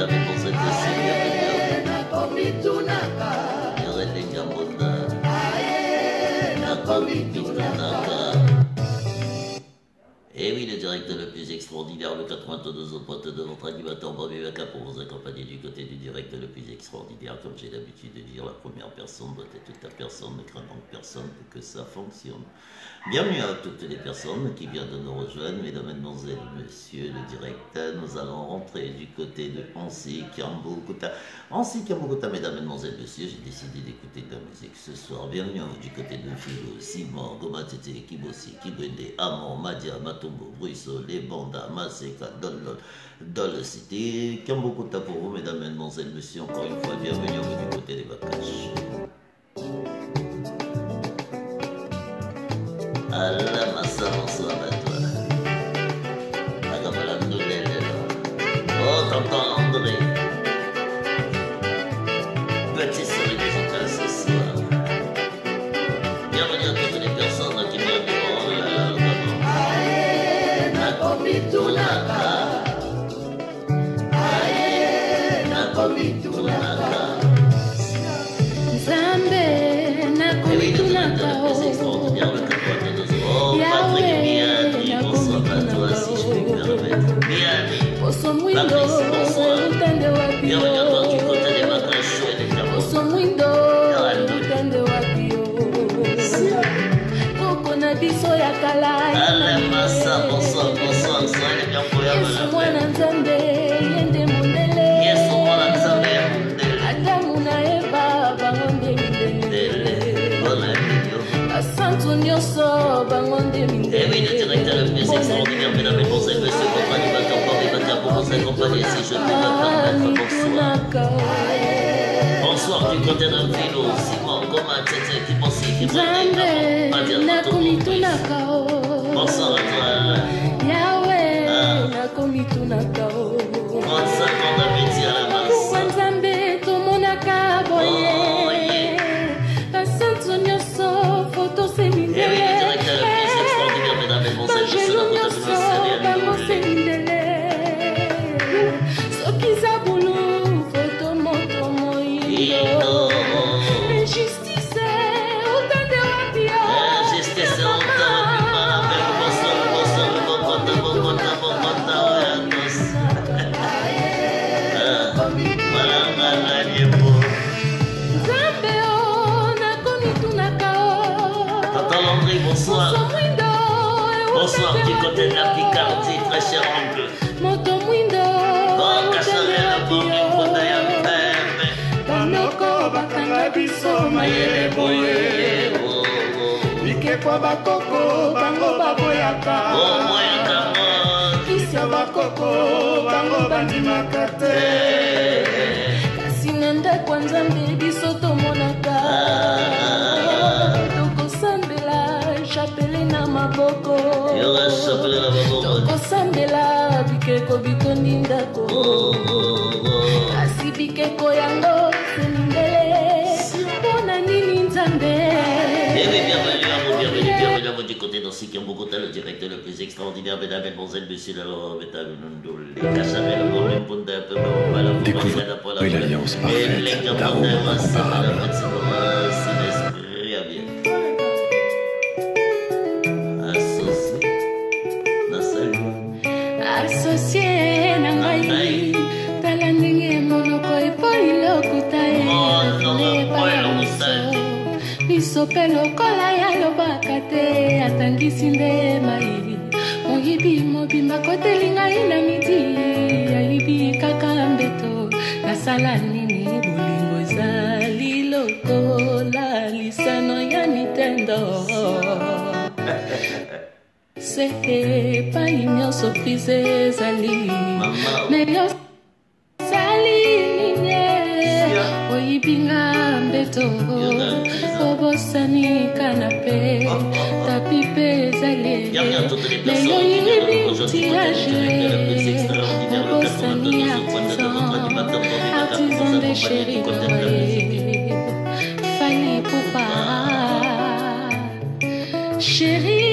mesdames et messieurs, et oui, le directeur le plus extraordinaire, le 92 au pote de votre animateur Bobby Waka pour vous accompagner du côté du directeur le plus extraordinaire. Comme j'ai l'habitude de dire, la première personne doit être toute la personne, ne craignant personne pour que ça fonctionne. Bienvenue à toutes les personnes qui viennent de nous rejoindre, mesdames, mesdemoiselles, messieurs le directeur. Nous allons rentrer du côté de Ansi Kiamboukouta. Ansi Kiamboukouta, mesdames, mesdemoiselles, messieurs, j'ai décidé d'écouter de la musique ce soir. Bienvenue à vous du côté de Philo, Simon, Gomatete, Kibosi, Kibwende, Amon, Madia, Matumbo, Brusso, Les Banda, Maseka, Dolol, Dol City. Kiamboukouta pour vous, mesdames, mesdemoiselles, messieurs, encore une fois, bienvenue à vous du côté des vacances. Allah masa bonsoir à toi. Agamala Ndoulele. Oh, tonton André. Petit soleil des étoiles ce soir. Bienvenue à toutes les personnes qui viennent de oh là là, Aye, Nakomitunaka. Aye, Nakomitunaka. Zambe, Nakomitunaka. C'est extraordinaire le Patrick Miani, bonsoir à toi si je puis me permettre. Miani, Patrice, bonsoir. Bienvenue à toi du côté des vacances chauds et des clermonts. Alain Massa, bonsoir, bonsoir, soyez les bien incroyables. Yes, moi la Nzambe Adamuna Eva, bangonde mindele. Antonio Bangonde Minde. Et oui, le directeur le plus extraordinaire, mesdames et messieurs, monsieur, votre animateur, pour vous accompagner, si je peux me permettre, bonsoir. Bonsoir du côté d'un philo, Simon, Goma, Tete, qui pense qui bonsoir à toi. Yahweh, Nakomitunakao. 35 ans d'amitié à la masse. Bonsoir. Bonsoir du côté de la Picardie, très cher oncle. Moto Mwindo. Oh, Kasarela, Bomi, Fondaya, Peme. Banoko, Bakanga, Biso, Mayele, Boye. Ike kwa bakoko, bango baboyaka. Oh, moyaka, mo. Kisya bakoko, bango bandimakate. Kasinanda kwa Nzambe, biso tomonaka. Chapele na maboko. Yoga chapele na maboko. Toko sambela bikeko bikondindako. Asi bikeko yango senindele. Pona nini Nzambe. Bienvenue à vous du côté d'Ansi Kiamboukouta, le directeur le plus extraordinaire, mesdames, mesdemoiselles, messieurs, alors, découvre l'alliance parfaite d'amour incomparable. Associé Nangai, Talandingue Monoko et Poilokuta Bisopelo Kolaya Lobakate, Atandisinde Mai, Mohibi Mobimba Kotelinga Inamiti, Aibi Kakambeto, Nasalanini, Bulingo Zali Loko, La Lisano Yanitendo. C'est pas une surprise, Zali. Mais yo Zali, oui, binga, beto. Obosani, canapé. Tapipe, Zali. Mais yo, il Obosani, artisan de chéri. Fanny Poupa. Chéri.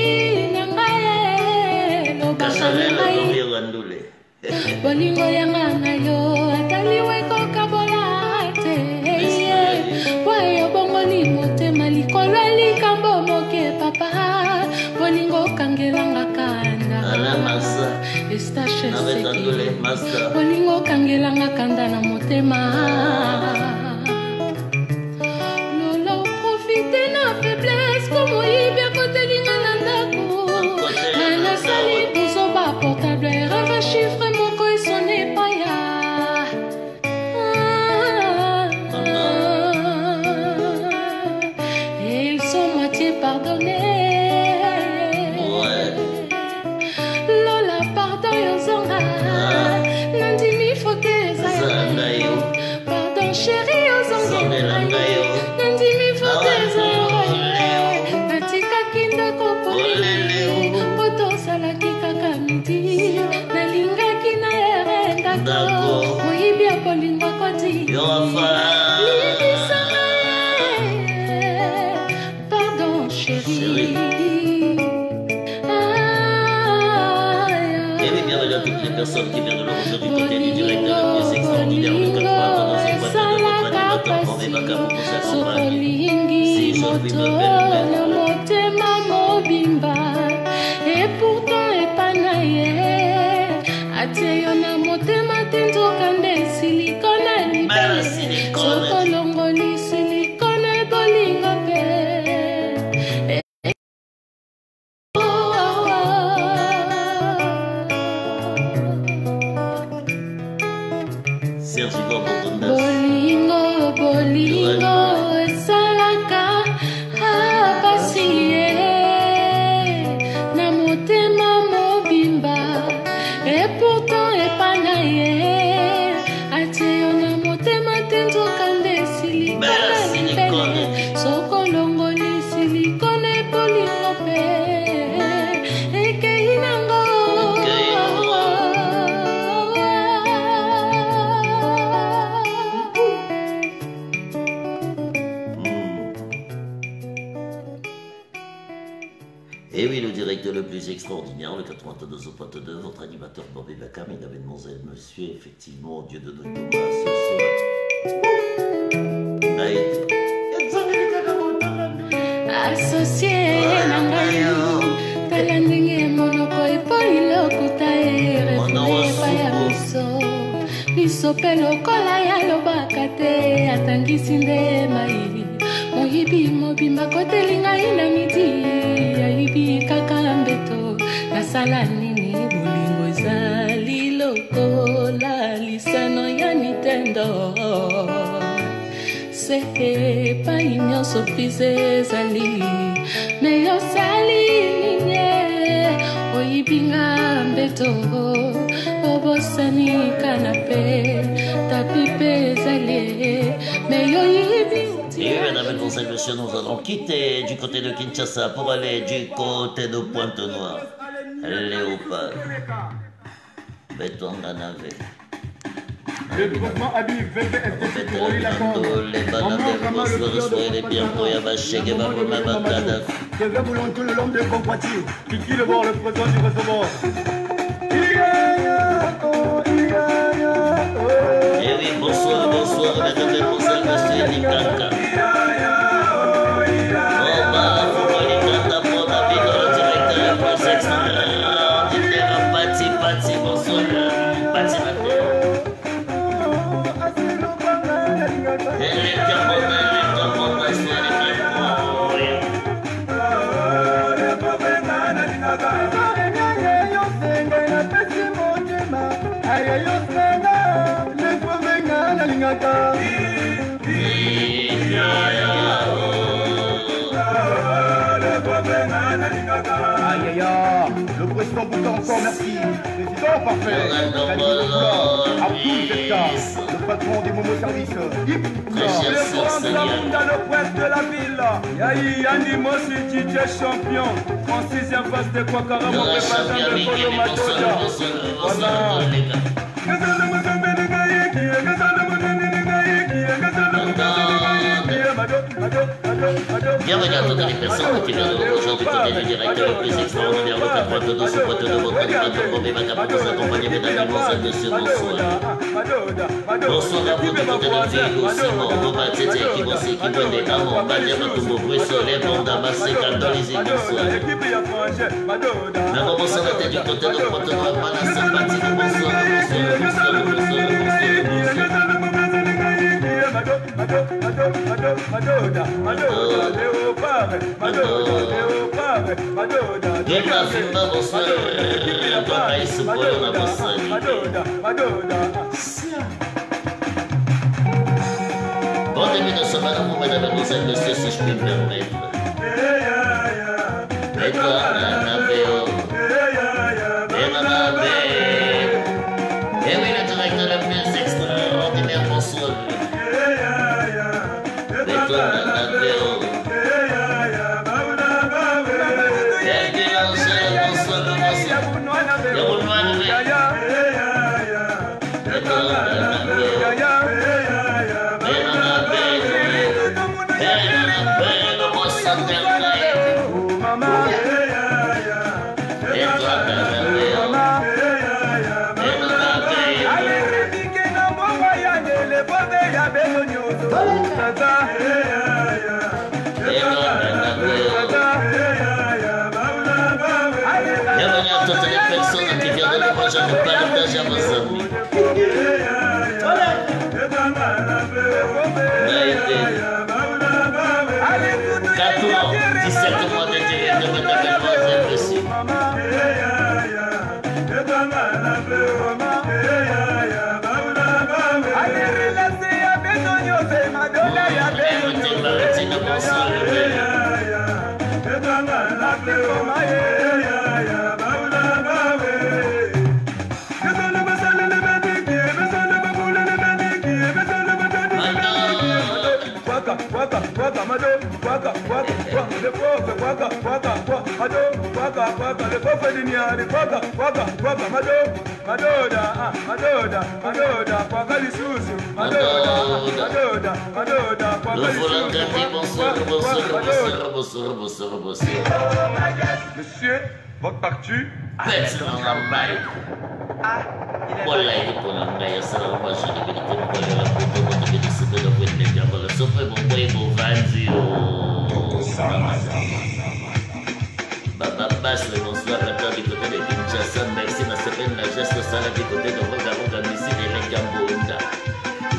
bolingo yanga na yo ataliwe kokabola te wayo bongoli motema likolo likambo moke papa bolingo kangelanga kanda estache seki bolingo kangelanga kanda na motema lolo profite na faiblesse comme oyibi akotelinga na ndako nana sali buzoba portable rava chiffre moko esone paya et ils sont moitié pardonnés lola pardon yozonga nandimi fote zayo pardon chéri yozonga nandimi fote zayo natika kinda kopolele poto salaki kaka midi nalingaki na erendako moyibi akolinga koti pardon chéri. Bienvenue à toutes les personnes qui viennent de le rejoindre du côté du direct de la pièce extraordinaire, le 80 dans ce boîte de votre animateur pour mes backups pour s'accompagner. Si je puis me permettre. Et pourtant epanaye ateyo na motema tendo kande silikona libele sokolongoli silikona bolingo pe bolingo esalaka apasiye na motema mobimba et pourtant epanaye ateyo na motema tendo kande silikona libele sokolongoli silikona bolingo pe ekei nango Et oui, le direct le plus extraordinaire, le 92.2, votre animateur Bobby Bacam, mesdames, mesdemoiselles, monsieur, effectivement, Dieu de notre Thomas, ce soir. Associé nangayo, talandenge monoko epoli lokuta refunepa ya miso pe lokola ya lobaka te atangisi nde mai moyibi mobimba kotelinga ina midi yayibi kaka mbeto nasala nini bolingo ezali lokola lisano ya Nintendo seke epai nyonso prize ezali me yosali nini oyibinga mbeto obosani kanape tapi pe ezali me yoyibi. Et mesdames, mesdemoiselles, messieurs, nous allons quitter du côté de Kinshasa pour aller du côté de Pointe-Noire. Léopard. Béton Ganavé. Le groupement Habib VVFTC pour Oli Lacombe. Les bananes, bonsoir, soyez les bienvenus, Yabaché, Gebabou, Mabakadaf. Que veut vouloir tout le long de compatir. Qui le voir le présent du recevoir. Eh oui, bonsoir, bonsoir, mesdames, mesdemoiselles, messieurs, Nikaka. Le président Bouddha encore merci. Président parfait. Abdoul Zeka, le patron des Momo Service. Le grand de la Bunda, le prince de la ville. Yahi Animosi DJ champion. En 6e phase de Kwakara, mon représentant de Polo Matoja. Voilà. Bienvenue à toutes les personnes qui viennent de rejoindre du côté côté du directeur le plus extraordinaire, le 82 sous pote de votre animateur, Robé Maca, pour vous accompagner, mesdames et messieurs, bonsoir. Bonsoir à vous du côté de Vigo, Simon, Romain, Tete, qui bossait, qui venait, Amon, Badia, Matumbo, Brussolet, Bonda, Masseka, dans les îles, bonsoir. Maintenant, bonsoir à du côté de Potonois, Mana, Sympathie, bonsoir, bon début de semaine à vous, mesdames et messieurs, si je puis me permettre. Et toi, et oui, le directeur le plus extraordinaire, bonsoir. Et toi, toutes les personnes qui viennent de l'image à nous partager à vos amis. Quatre ans, 17 mois de direct de mesdames et messieurs. Monsieur, votre partu? Voilà, il pour la maille, ça va pas changer de vérité, pour la photo, pour te décider de prendre les gars, pour le souffle, pour boire, pour Baba Bass, le bonsoir, la terre du côté de Kinshasa, merci, ma semaine, la geste sale du côté de Rogaronga, Missile et Lengambonda.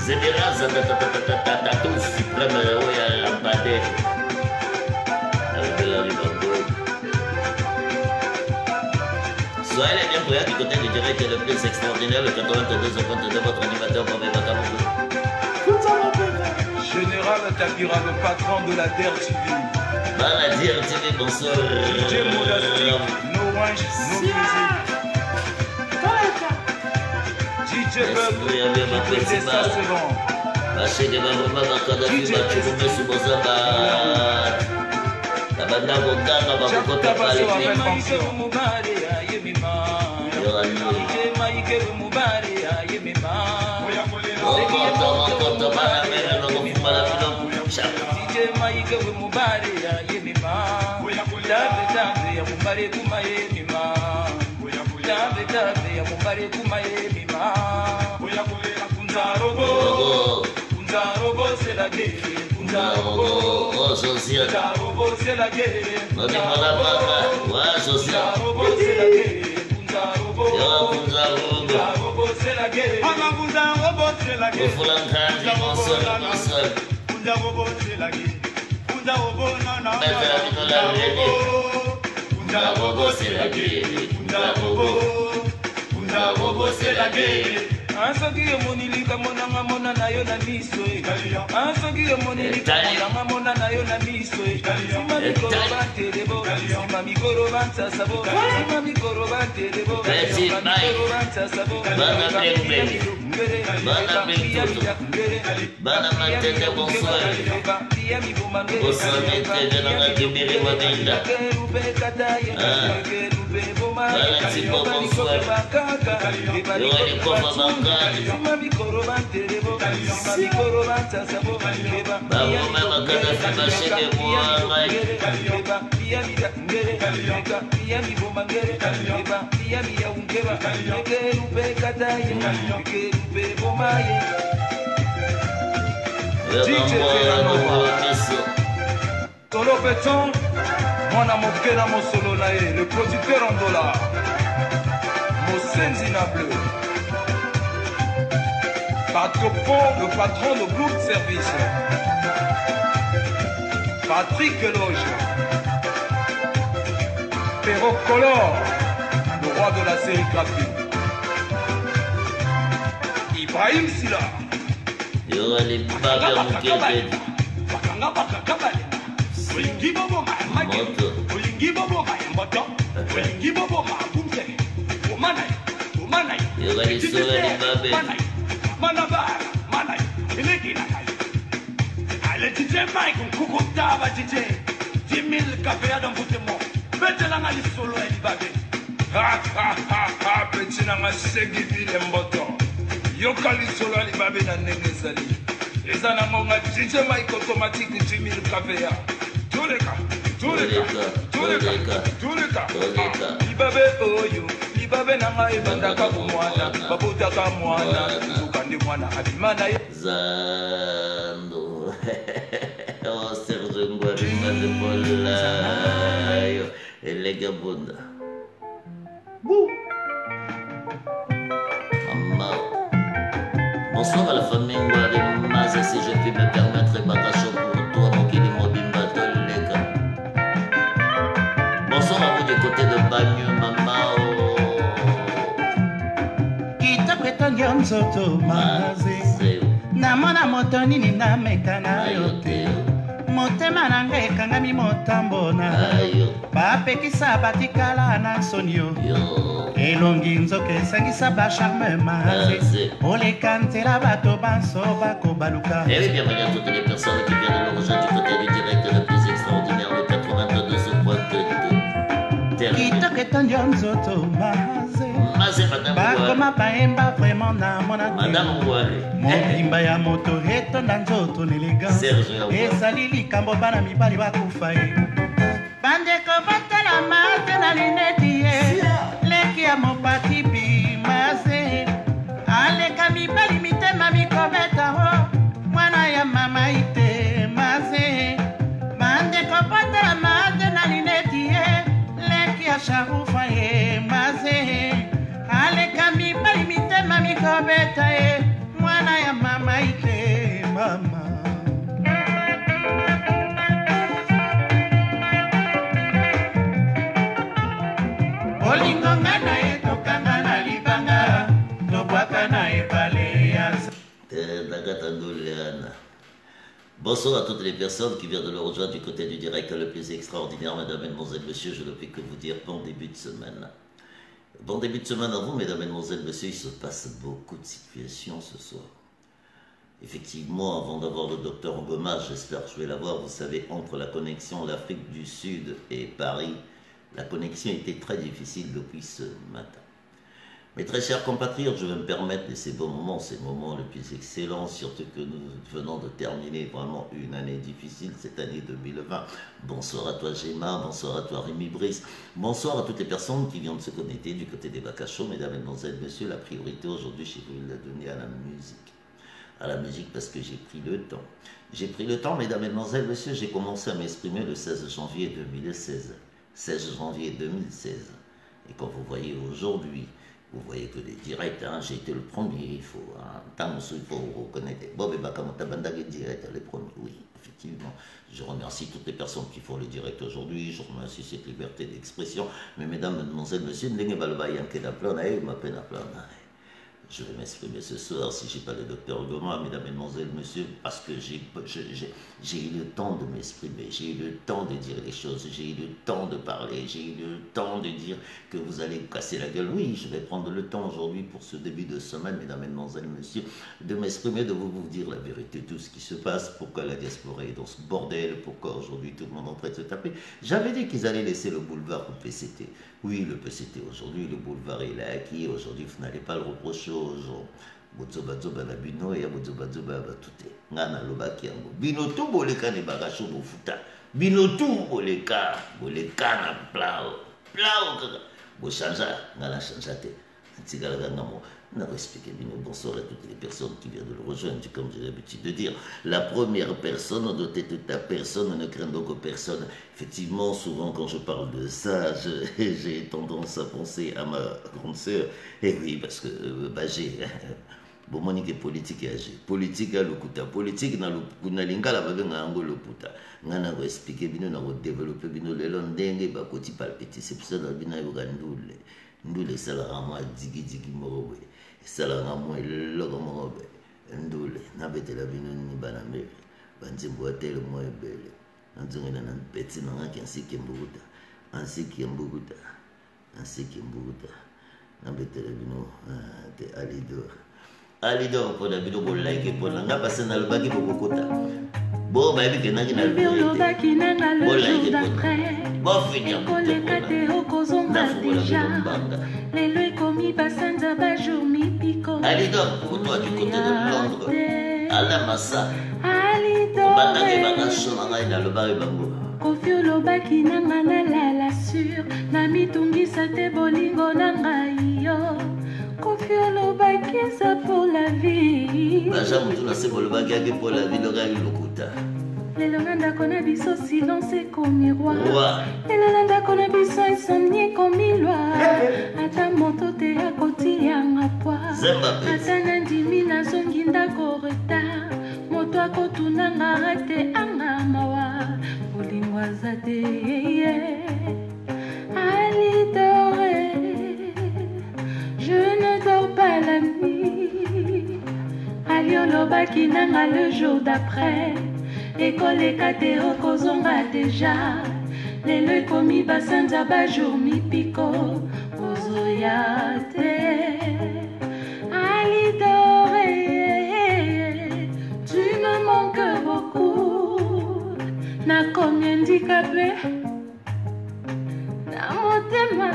Zédéra, Zatatatatatatou, suprême, Royal Lambadé. Avec la Ribango. Soyez les bienvenus du côté du direct le plus extraordinaire, le 82 au compte de votre animateur, Robé Maca. Général Takira, le patron de la terre civile. La DRTV, bonsoir. DJ Modastic, no range, no music. DJ Bug, c'est ça, c'est bon. Lâchez des mamans, ma Kadafi, ma Choume, Soubozaba. La banda Bogana, ma Bokota, pas les filles. Ansoki yo monilika monanga mona na yo na miso Ansoki yo monilika monanga mona na yo na miso Sima mikoro bantelebo Sima mikoro bantasabo Sima mikoro bantelebo Sima mikoro bantasabo Bana Blembe Bana Blembe Bana Matete bonsoir Bonsoir Nete Venanga Kibiri Mabinda Tolo Béton, Mwana Mokena Mosolo Nae, le producteur en dollars. Mosenzi na bleu. Patopo, le patron de Groupe Service. Patrick Loge. Perro Color, le roi de la sérigraphie. Ibrahim Silla. Yokali solo alibabe na nenezali. Eza na monga DJ Mike automatique 10 000 kavea. Tuleka. Libabe oyo, libabe na ngai bandaka kumwana, babutaka mwana, tukande mwana abimana ye. Zando. Oh Serge Ngwari Mazepolayo. Et Gabonda. Bouh. Bonsoir à la famille Ngwari Maze, si je puis me permettre, Bakacho pour toi, mon Kili Mobimba Tolega. Bonsoir à vous du côté de Bagno, Mamao. Kita pretondio nzoto Maze. Namona moto nini na mekana yote. Motema nanga ekangami motambo na. Bapekisa batikala na sonio. Elongi nzoke esangisa bacharme Maze. Olekantela bato banso bakobaluka. Et oui, bienvenue à toutes les personnes qui viennent de l'origine du côté du direct le plus extraordinaire, le 82.2. Kitoko etondio nzoto Maze. Bakoma baemba vraiment na mona. Madame Ngwari. Mobimba ya moto etonda nzoto n'élégance. Ezali likambo bana mibali bakufa ye. Bandeko batala Maze na lineti ye. Leki ya mopati bi Maze. Aleka mibali mitema mikobeta ho. Mwana ya mama ite Maze. Bandeko batala Maze na lineti ye. Leki ya sharufa ye Maze. Aleka mibali mitema mikobeta ye. Mwana ya mama ite mama. Olingonga na ye tokanga na libanga. Tobwaka na ebale ya. Bonsoir à toutes les personnes qui viennent de le rejoindre du côté du direct le plus extraordinaire, mesdames, mesdemoiselles, messieurs, je ne peux que vous dire bon début de semaine. Bon début de semaine à vous, mesdames, mesdemoiselles, messieurs, il se passe beaucoup de situations ce soir. Effectivement, avant d'avoir le docteur Ngoma, j'espère que je vais l'avoir, vous savez, entre la connexion l'Afrique du Sud et Paris, la connexion était très difficile depuis ce matin. Mes très chers compatriotes, je vais me permettre de ces bons moments, ces moments les plus excellents, surtout que nous venons de terminer vraiment une année difficile, cette année 2020. Bonsoir à toi Gemma, bonsoir à toi Rémi Brice, bonsoir à toutes les personnes qui viennent de se connecter du côté des Bacachos, mesdames, mesdemoiselles, messieurs, la priorité aujourd'hui, je vais la donner à la musique. À la musique parce que j'ai pris le temps. J'ai pris le temps, mesdames, mesdemoiselles, messieurs, j'ai commencé à m'exprimer le 16 janvier 2016. 16 janvier 2016. Et quand vous voyez aujourd'hui, vous voyez que les directs, hein, j'ai été le premier, il faut reconnaître. Bon, mais direct, les premiers, oui, effectivement. Je remercie toutes les personnes qui font le direct aujourd'hui, je remercie cette liberté d'expression. Mais mesdames, mesdemoiselles, messieurs, Je vais m'exprimer ce soir, si je n'ai pas le docteur Goma, mesdames, mesdemoiselles, messieurs, parce que j'ai eu le temps de m'exprimer, j'ai eu le temps de dire les choses, j'ai eu le temps de parler, j'ai eu le temps de dire que vous allez vous casser la gueule. Oui, je vais prendre le temps aujourd'hui pour ce début de semaine, mesdames, mesdemoiselles, messieurs, de m'exprimer, de vous dire la vérité, tout ce qui se passe, pourquoi la diaspora est dans ce bordel, pourquoi aujourd'hui tout le monde est en train de se taper. J'avais dit qu'ils allaient laisser le boulevard au PCT. Oui, le PCT aujourd'hui, le boulevard il est acquis, aujourd'hui vous n'allez pas le reprocher aux gens. Bozoba na bino ya bozoba batute. Ngana lobaki yango. Bino tu boleka ne bagasho bofuta. Bino tu boleka na plao. Plao kaka. Bo chanja, ngana chanja te. Antigala ngamo. On a expliqué bonsoir à toutes les personnes qui viennent de le rejoindre, comme j'ai l'habitude de dire. La première personne doit être ta personne, ne crains donc personne. Effectivement, souvent quand je parle de ça, j'ai tendance à penser à ma grande sœur. Et oui, parce que j'ai... Bon, monique politique âgé. Politique à l'okuta. Politique na lingala babenga ango lokuta. Ngana ko expliquer bino na ko développer bino le ndenge ba koti palpiti. C'est pour ça que bino yoga ndule. Ndule sala ramwa digi morobe. Sala ramwa logo morobe. Ndule na betela bino ni bana mebe. Banzimbo atele mo ebele. Nzongena na peti na ngaki ansiki mbuguta. Ansiki mbuguta. Na betela bino te alidor. Alidor pour la vidéo pour like pour la passer dans le bac pour kokota. Bon bah que na kina le bac na le jour d'après. Bon finir pour les catéo kozonga déjà. Les lui commis basanza ba jour mi pico. Alidor pour toi du côté de Londres. Ala massa. Alidor. Bana ke bana shona ngai na le bac bango. Kofio lo bac na ngana la sur. Na mitungisa te bolingo na ngai yo. Confie le bac ça pour la vie. J'aime tout c'est pour le bac pour la vie, le gars il l'okuta. Les landa qu'on a biso silence comme miroir. Les landa qu'on a biso insomnie comme miroir. Ata moto te à côté à ma poire. Ata nandimi na zonginda koreta. Moto à côté na ngate anga mawa. Bolingwa zate. Alidore. Je ne dors pas la nuit. Aliolo bakinanga le jour d'après. École et catéo kozonga déjà. Les le commis basanza ba jour mi pico. Ozoyate. Alidore. Tu me manques beaucoup. Na comme handicapé. Na motema.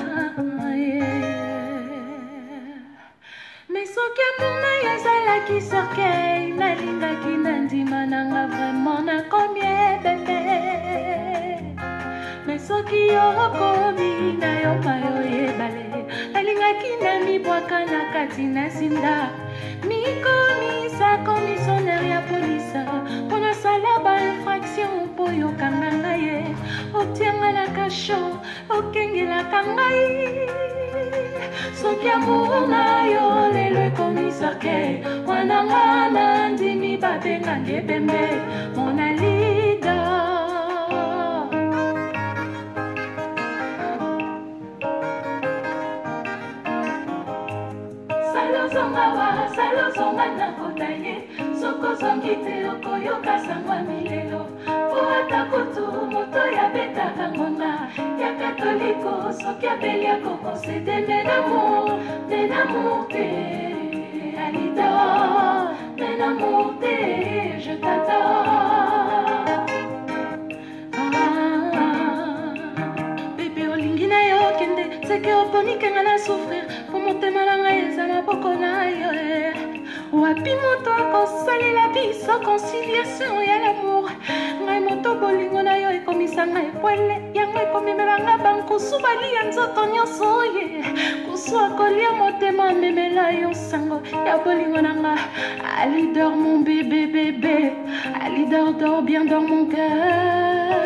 Mais ce que mon aïe qui sortait, na linga qui n'andima nanga vraiment na combien bébé. Mais ce qui aura commis na yo mayo ebale, na linga qui n'a mi boaka na katina sinda. Mi comisa commissionnaire ya police, pour na salaba infraction pour yo kanganga ye, otianga na kasho, okengela kangai. Soki amour na yo lelo commissaire ke wana ngana ndimi babenga ngebembe mon alida salo zonga na kotaye soko zongi te okoyoka sangwa milelo po ata kutu moto ya betaka ngonga ya katoliko soki abeli akokosede menamour te alida menamour te je t'adore bébé olingi na yo kende seke oponikenga na souffrir po motema na ngai ezala poko na yo wapi moto akosalela biso conciliation ya l'amour ngai moto bolingo na yo ekomisa ngai epwele yango ekomemela bankusu balia nzoto nyonso ye kusu akolia motema amemela yo sango ya bolingo na nga alidor mon bébé alidor dors bien dans mon cœur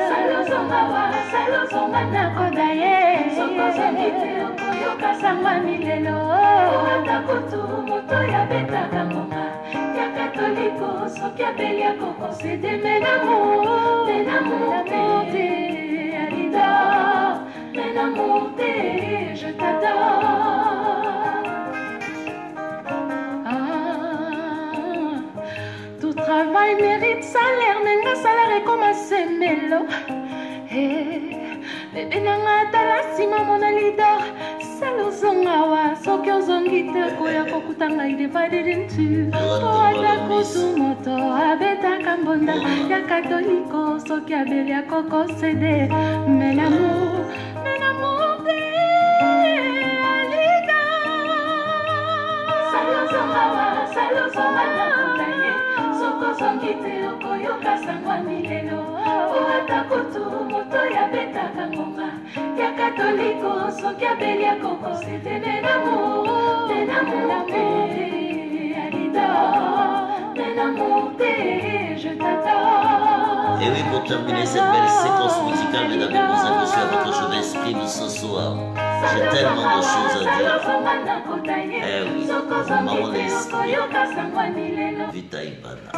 salozonga nakoda ye sokozongi te okoyoka sangwa milelo ata kutu moto ya betaka ngonga ya katoliko soki abeli akokosede menamour te alida menamour te je t'adore travail mérite salaire, nenga salaire comme un semelo. Bébé nanga tala sima mona leader. Salo zongawa, soki ozongi te koya kokutanga I divided in two. Oata kusumoto, abeta kambonda, ya katoliko, soki abeli ya koko sede. Mais l'amour de Alida. Salo zongawa nakutanye, soko zongi te okoyoka sangwa milelo. Oata kusumoto, ya beta kambonda. Ya catholique, soki abeli ya koko c'était de l'amour Alida, de l'amour je t'adore. Et oui, pour terminer cette belle séquence musicale, mesdames et messieurs, à votre chevet exprime ce soir. J'ai tellement de choses à dire. Eh oui, maman l'esprit. Vita Ibana.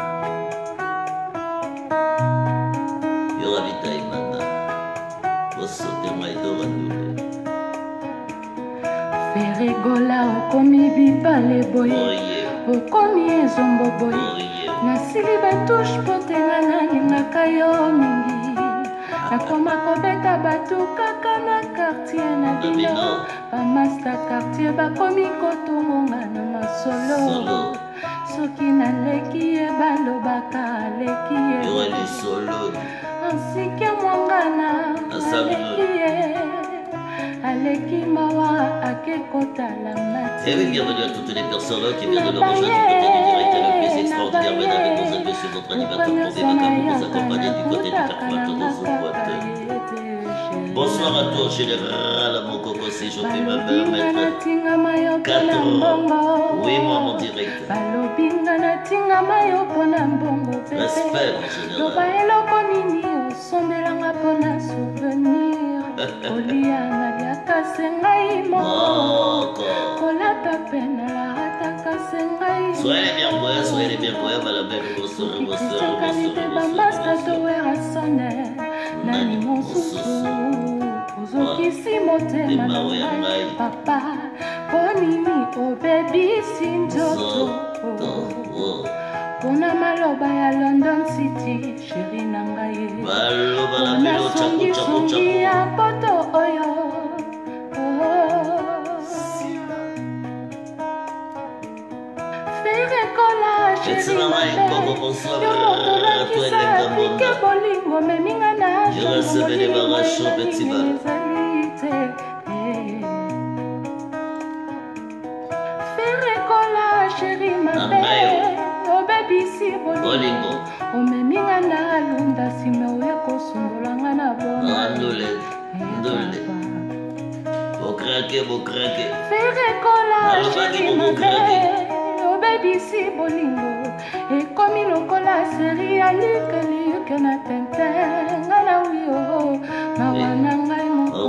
Yora Vita Ibana. Ferigola okomi bibale boye okomi ezombo boye nasili batouche pote nga nalingaka yo mingi nakoma kobeta batu kaka na quartier na bino bamaster quartier bakomi kotungonga na masolo soki naleki ye balobaka aleki ye ansike mwangana aleki ye aleki mawa akekota la mati. Et oui, bienvenue à toutes les personnes qui viennent de nous rejoindre du côté du direct le plus extraordinaire. Mesdames et messieurs, votre animateur pour Bébaka pour vous accompagner du côté du 92 boîte. Bonsoir à toi, général, à mon coco, si je peux me permettre. 4 oui, moi, mon direct. Respect, mon général. Olia naliaka sengai moko kolata pena la sengai. Soyez les bien boya, madame belle bonsoir. Bambasta towera sonne nani mosusu ozokisi motema na ngai papa ponimi obebisi nzoto pona maloba ya London City chéri na ngai pona songi ya poto oyo ferekola chéri na ngai yo mokolakisa bolingo meminga na ferekola chéri mabe obebisi bolingo omeminga na alunda nsima oya kosungolanga na bona ferekola chéri mabe obebisi bolingo ekomi lokola seri ya luke na tintin nga na wio mawa na ngai moko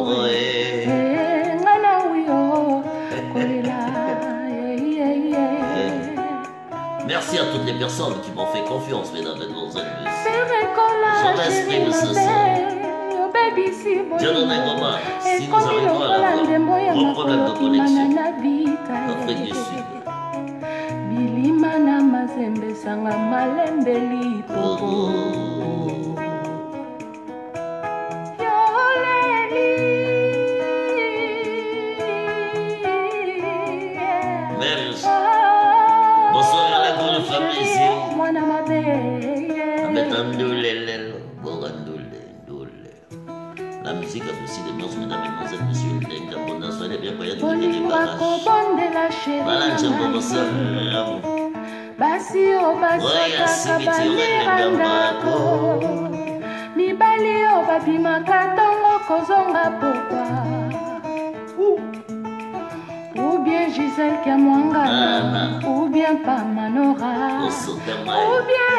nga na wio kolela Merci à toutes les personnes qui m'ont fait confiance, mesdames et messieurs. Je m'exprime ce soir. Dieu donne un moment si nous arrivons à l'avoir. Gros problème de connexion. Afrique du Sud. Bilimana mazembe sanga malembeli popo. Merci. Bonsoir à la grande famille ici. La musique a aussi des mœurs, mesdames et messieurs. Lenga, soyez bien voyants, vous les barrages. Voilà, je vous bonsoir. Basi o basaka banderandako mibali o babimaka ntongo kozonga pokwa ou bien Gisèle Kiamwangala ou bien Pamanora ou bien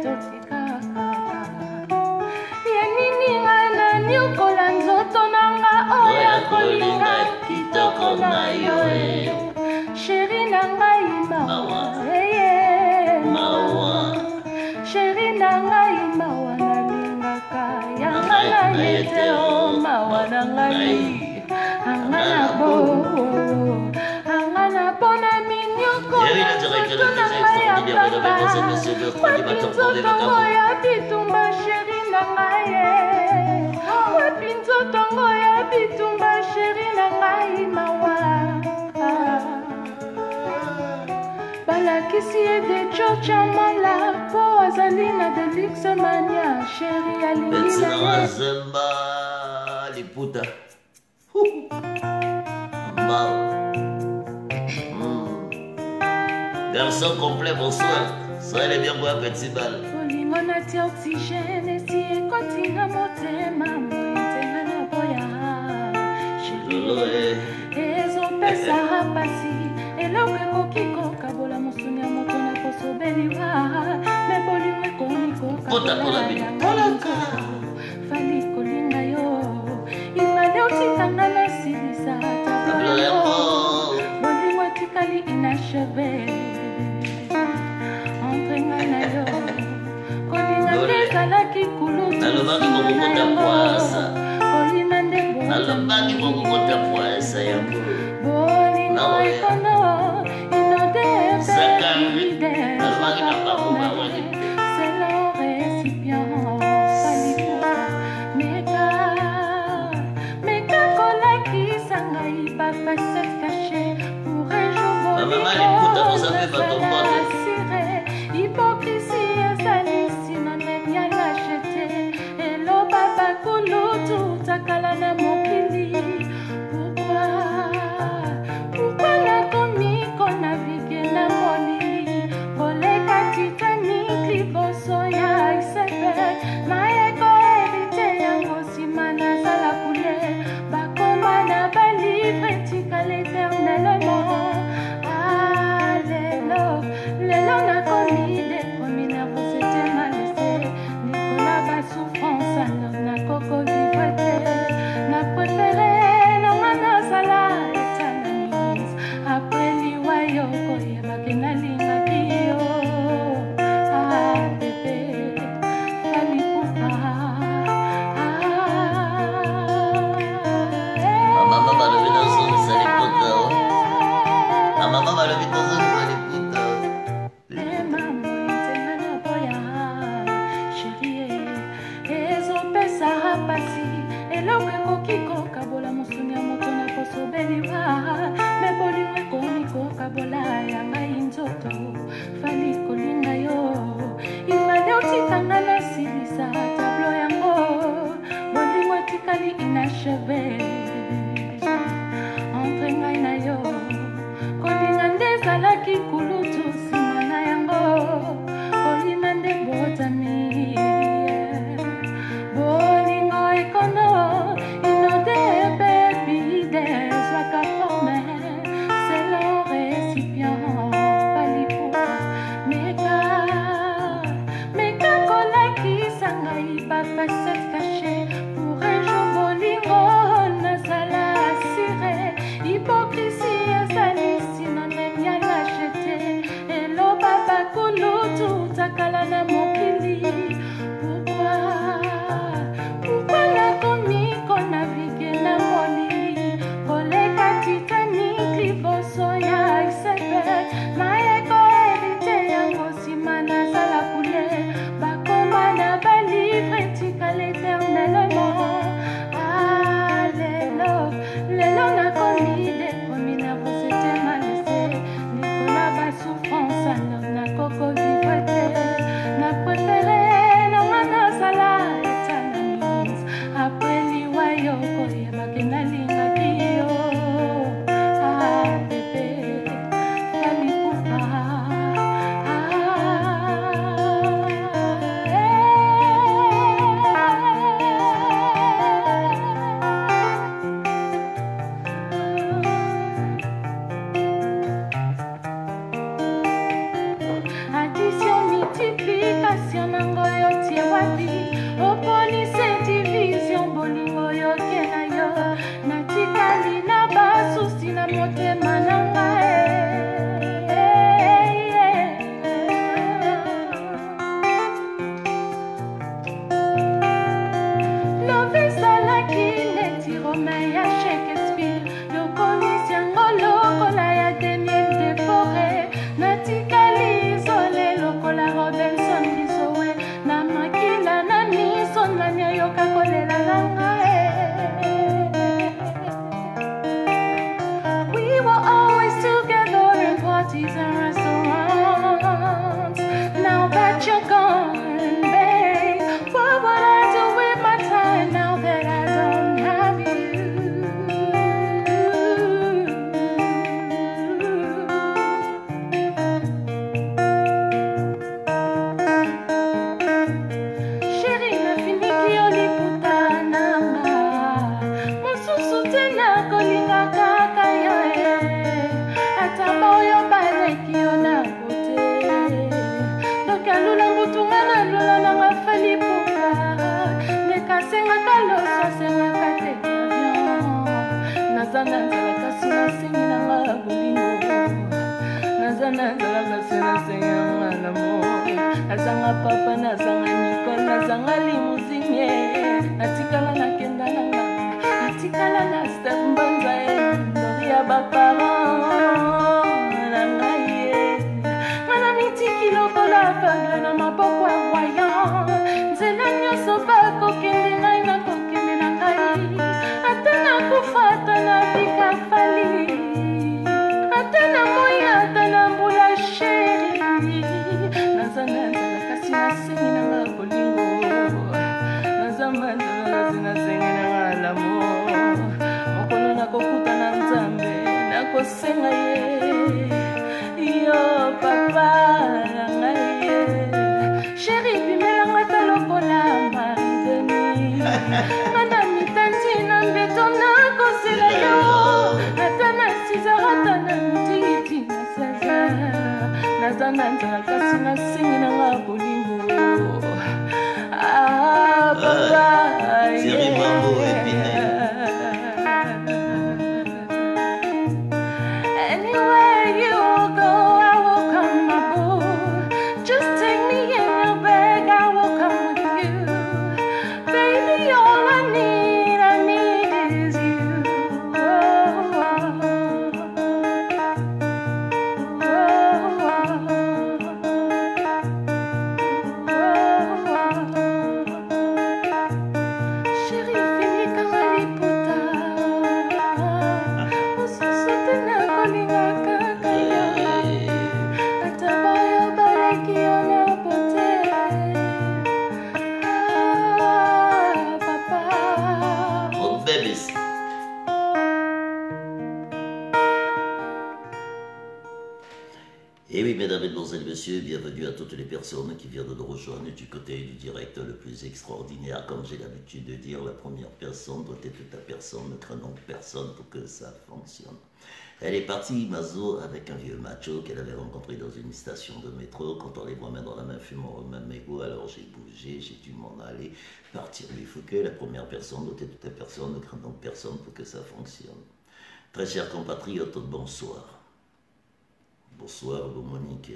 Totika yenini ngana nyokola nzoto nanga oya kolinga kitoko na yo chéri na ngai mawa chéri na ngai mawa nalingaka yanga na yete o mawa na ngai anga na bona minyoko na ngai yanga Balakisi ede chocha mala po azalina de luxe mania chéri alingi na ye Zemba liputa mal garçon complet bonsoir ça elle est bien quoi petit bal bolingo nati oxygène esi ekotinga motema moitenga na boya chéri ezopesa pasi eloko ekoki kokabola mosuni ya moto na kosobeliwa me bolingo ekomi kokabola yango fali kolinga yo ifale otitanga na silisa tablo bolingo etikali inachevé entrenga na yo kolinga nde ezalaki kulutu kolina nde nalobaki mokokota poasa yango bolingo ekono c'est le récipient Meka kolaki sangai ba facette cachée pour un jour hypocrisie ezalisi na ndenge ya lâcheté eloba bakulutu takala na mokili pourquoi nakomi konavigue na molili koleka titanic liboso ya iceberg nayeko evite yango nsima nazala kule bakoma na balivre etikala éternellement lelo nakomi dekomi na posete malese nikola basouffrance alors nakoko vivre te na préféré nanga nazala etanamise après liwa yo koyebake nalingaki yo bebe falipupa mama balobi nazongisa liputa mama balobi tozongisa liputa pasi eloko ekoki kokabola mosuni ya moto na kosobeliwa me bolingo ekomi kokabola ya ngai nzoto fali kolinga yo ifale otitanga na silisa tablo yango bolingo etikali inachevé entre ngai na yo kolinga nde ezalaki kulutu nsima na yango kolima nde botami facette cachée pour un jour bolingo nazala assuré hypocrisie ezalisi na ndenge ya lâcheté eloba bakulutu takala na mokili pourquoi nakomi konavigue na molili koleka titanic liboso ya iceberg nayeko evite yango nsima nazala kule bakoma na balivre etikala éternellement lelo nakomi dekomi na posete malese nikola basouffrance alors nakoko vivre te na nazalaka se nasenganga na mo nazanga papa nazanga Nicole nazanga limousine natikala nakenda nanga natikala na Steph Mbanza ndori ya baparent na ngai ngana mitiki lokola aveugle na maboko ya voyant nzela nyonso bakokende ngai nakokende na ngai ata nakufa ata nabika fali ata na moi ata na mbula sheri naza nanzala kasi nasengi nanga bolingo naza manzala kasi nasengi nanga lamo mokolo nakokuta na Nzambe nakosenga ye yo papa na ngai sheri bimelanga ta lokola mandeni ngana mitanzi na mbeto nakosela yo ata na 6 heures ata na mititi na 16 heures naza na nzala kasi nasengi nanga bolingo papa anywhere you go I will come my boo just take me in your bag I will come with you baby all I need is you Chérie, fini kama liputa ususute na kolinga kakaya ata bayo baleki yo na pote papa Oh, babies. Et oui, mesdames, mesdemoiselles, messieurs, bienvenue à toutes les personnes qui viennent de nous rejoindre du côté du direct le plus extraordinaire. Comme j'ai l'habitude de dire, la première personne doit être ta personne, ne craignons personne pour que ça fonctionne. Elle est partie, Mazo, avec un vieux macho qu'elle avait rencontré dans une station de métro. Quand on les voit main dans la main, fumant au même égo, alors j'ai bougé, j'ai dû m'en aller, partir lui Fouquet. La première personne doit être ta personne, ne craignons personne pour que ça fonctionne. Très chers compatriotes, bonsoir. Bonsoir, Monique.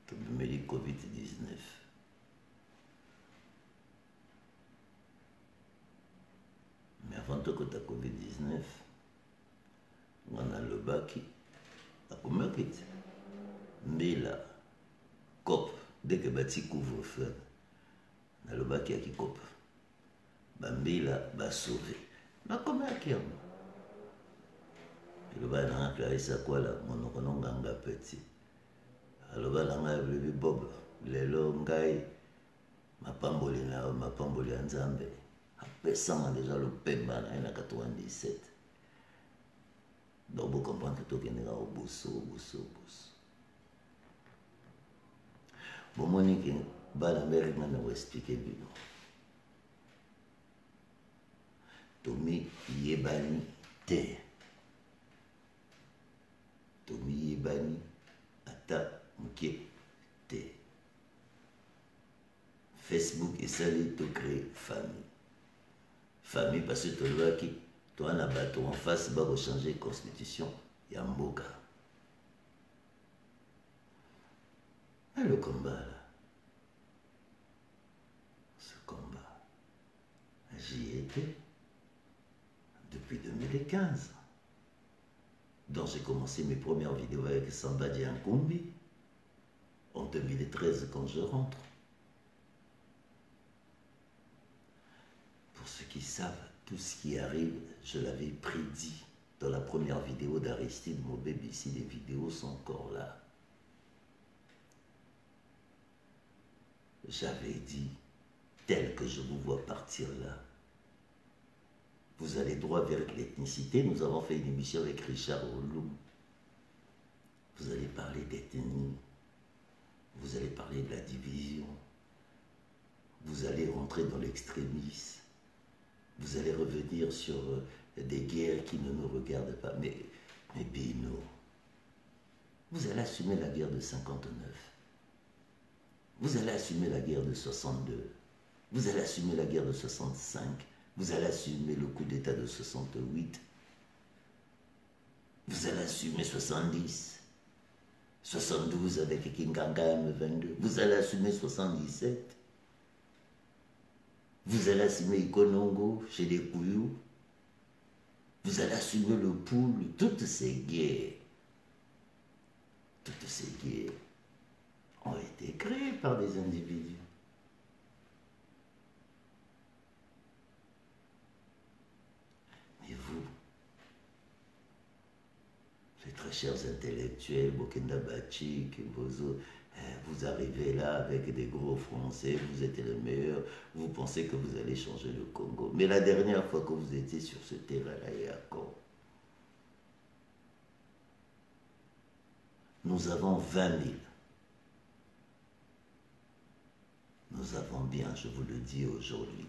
Tu me dis Covid-19. Mais avant que tu as Covid-19, on a le bac. La première kit. Mais là, cop, dès que tu couvre-feu, on a le bac qui cop. Mais là, va sauver. Mais comment est-ce le bal n'a pas ça quoi là mon nom ganga petit le bal n'a pas vu Bob les longai ma pamboli Nzambe après ça déjà le pemba na 97 donc vous comprenez que tout est au bousseau bon Monique bal Amérique m'a expliqué bien Tommy yebani te Tomi yebani ata muke te Facebook et sali to créer famille parce que tu vois que toi na bateau en face va changer constitution ya mboka le combat là ce combat j'y étais depuis 2015. Donc j'ai commencé mes premières vidéos avec Samba Diankumbi en 2013 quand je rentre. Pour ceux qui savent, tout ce qui arrive, je l'avais prédit dans la première vidéo d'Aristide Mobeb. Ici, les vidéos sont encore là. J'avais dit, tel que je vous vois partir là, vous allez droit vers l'ethnicité. Nous avons fait une émission avec Richard Oloum. Vous allez parler d'ethnie. Vous allez parler de la division. Vous allez rentrer dans l'extrémisme. Vous allez revenir sur des guerres qui ne nous regardent pas. Mais Bino, vous allez assumer la guerre de 59. Vous allez assumer la guerre de 62. Vous allez assumer la guerre de 65. Vous allez assumer le coup d'État de 68. Vous allez assumer 70. 72 avec Kinganga M22. Vous allez assumer 77. Vous allez assumer Ikonongo chez les Kouyou. Vous allez assumer le Poule. Toutes ces guerres ont été créées par des individus. Mais vous, les très chers intellectuels, Bokenda Bachi, Kimbozo, vous arrivez là avec des gros français, vous êtes les meilleurs, vous pensez que vous allez changer le Congo. Mais la dernière fois que vous étiez sur ce terrain-là, il y a quand nous avons 20 000. Nous avons bien, je vous le dis aujourd'hui,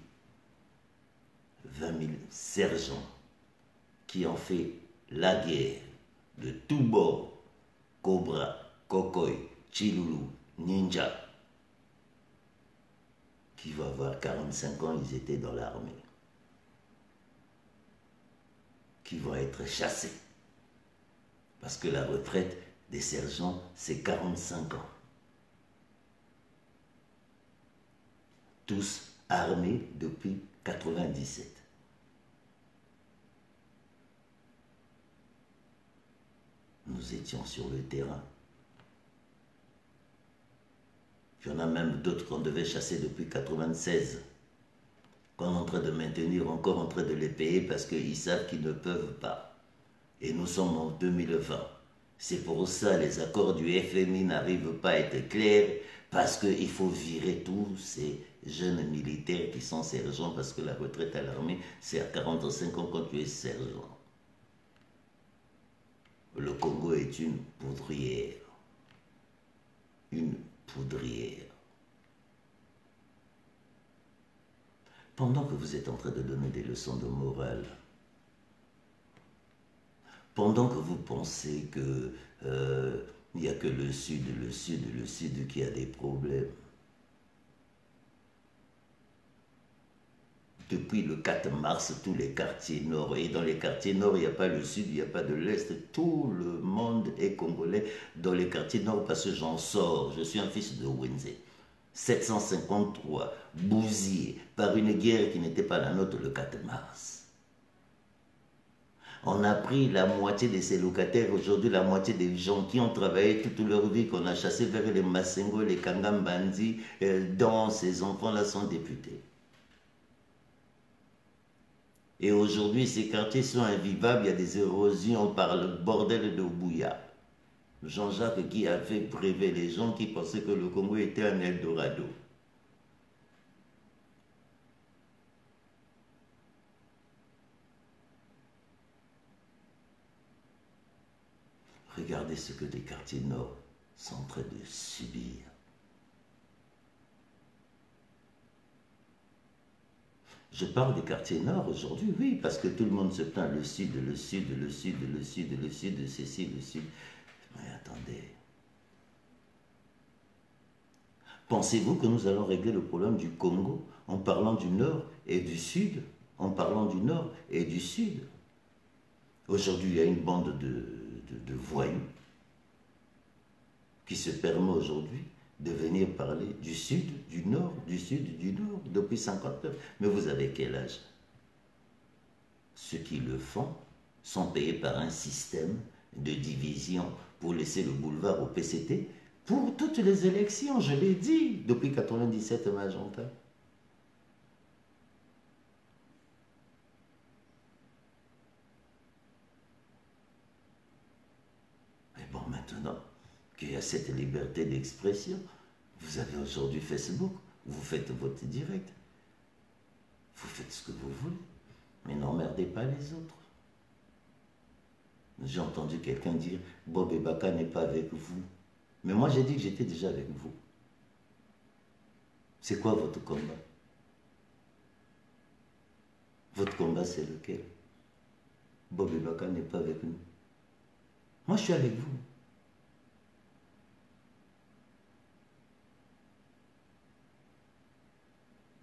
20 000 sergents qui ont fait la guerre de tous bords, Cobra, Kokoy, Chiloulou, Ninja, qui va avoir 45 ans, ils étaient dans l'armée, qui vont être chassés, parce que la retraite des sergents, c'est 45 ans. Tous armés depuis 97. Nous étions sur le terrain. Il y en a même d'autres qu'on devait chasser depuis 96. Qu'on est en train de maintenir, encore en train de les payer parce qu'ils savent qu'ils ne peuvent pas. Et nous sommes en 2020. C'est pour ça que les accords du FMI n'arrivent pas à être clairs, parce qu'il faut virer tous ces jeunes militaires qui sont sergents, parce que la retraite à l'armée, c'est à 45 ans quand tu es sergent. Le Congo est une poudrière. Une poudrière. Pendant que vous êtes en train de donner des leçons de morale, pendant que vous pensez que il n'y a que le sud qui a des problèmes, depuis le 4 mars, tous les quartiers nord, et dans les quartiers nord, il n'y a pas le sud, il n'y a pas de l'est, tout le monde est congolais dans les quartiers nord, parce que j'en sors, je suis un fils de Wenze. 753, bousillés par une guerre qui n'était pas la nôtre le 4 mars. On a pris la moitié de ces locataires, aujourd'hui la moitié des gens qui ont travaillé toute leur vie, qu'on a chassé vers les Massengo, les Kangambandi, dont ces enfants-là sont députés. Et aujourd'hui, ces quartiers sont invivables, il y a des érosions par le bordel de Bouya. Jean-Jacques qui a fait rêver les gens qui pensaient que le Congo était un Eldorado. Regardez ce que les quartiers nord sont en train de subir. Je parle des quartiers nord aujourd'hui, oui, parce que tout le monde se plaint, le sud, ceci, le sud. Mais attendez. Pensez-vous que nous allons régler le problème du Congo en parlant du nord et du sud? En parlant du nord et du sud. Aujourd'hui, il y a une bande de voyous qui se permet aujourd'hui de venir parler du sud, du nord, du sud, du nord, depuis 50 ans. Mais vous avez quel âge? Ceux qui le font sont payés par un système de division pour laisser le boulevard au PCT pour toutes les élections, je l'ai dit, depuis 97 Magenta. Mais bon, maintenant qu'il y a cette liberté d'expression, vous avez aujourd'hui Facebook, vous faites votre direct, vous faites ce que vous voulez, mais n'emmerdez pas les autres. J'ai entendu quelqu'un dire « Bob Ebaka n'est pas avec vous ». Mais moi j'ai dit que j'étais déjà avec vous. C'est quoi votre combat? Votre combat c'est lequel? Bob Ebaka n'est pas avec nous. Moi je suis avec vous.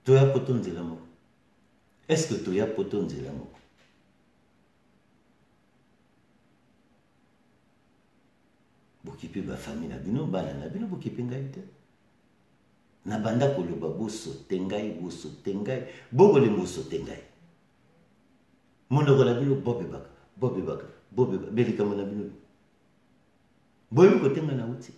Toya poto nzela moko. Est-ce que toya poto nzela moko? bokipe bafamille na bino bana na bino bokipe ngai te na banda koloba bosote ngai bokolinga bosote ngai monoko na bino bobebaka belikamo na bino boyebi kotenga na uti.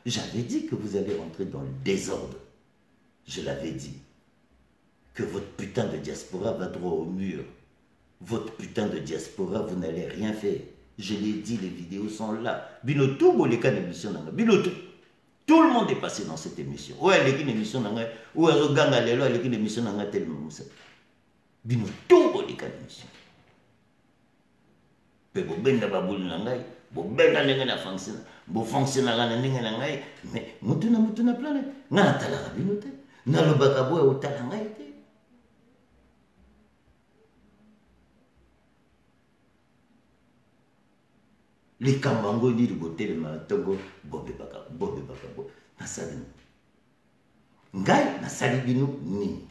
J'avais dit que vous allez rentrer dans le désordre. Je l'avais dit. Que votre putain de diaspora va droit au mur. Votre putain de diaspora, vous n'allez rien faire. Je l'ai dit, les vidéos sont là. Binotou, les cas d'émission, Binotou. Tout le monde est passé dans cette émission. Ouais, les une émission, ouais, regarde, les une émission, tellement ça. Binotou, les cas d'émission. Mais vous benda baboul nangai, vous benda n'engana fonctionne, vous fonctionnera n'engana nangai, mais mutuna plane, n'a talara binote, n'a le bakabo au talangai. Les kambango ni ribote le matongo bobe baka nasali ngai nasali bino ni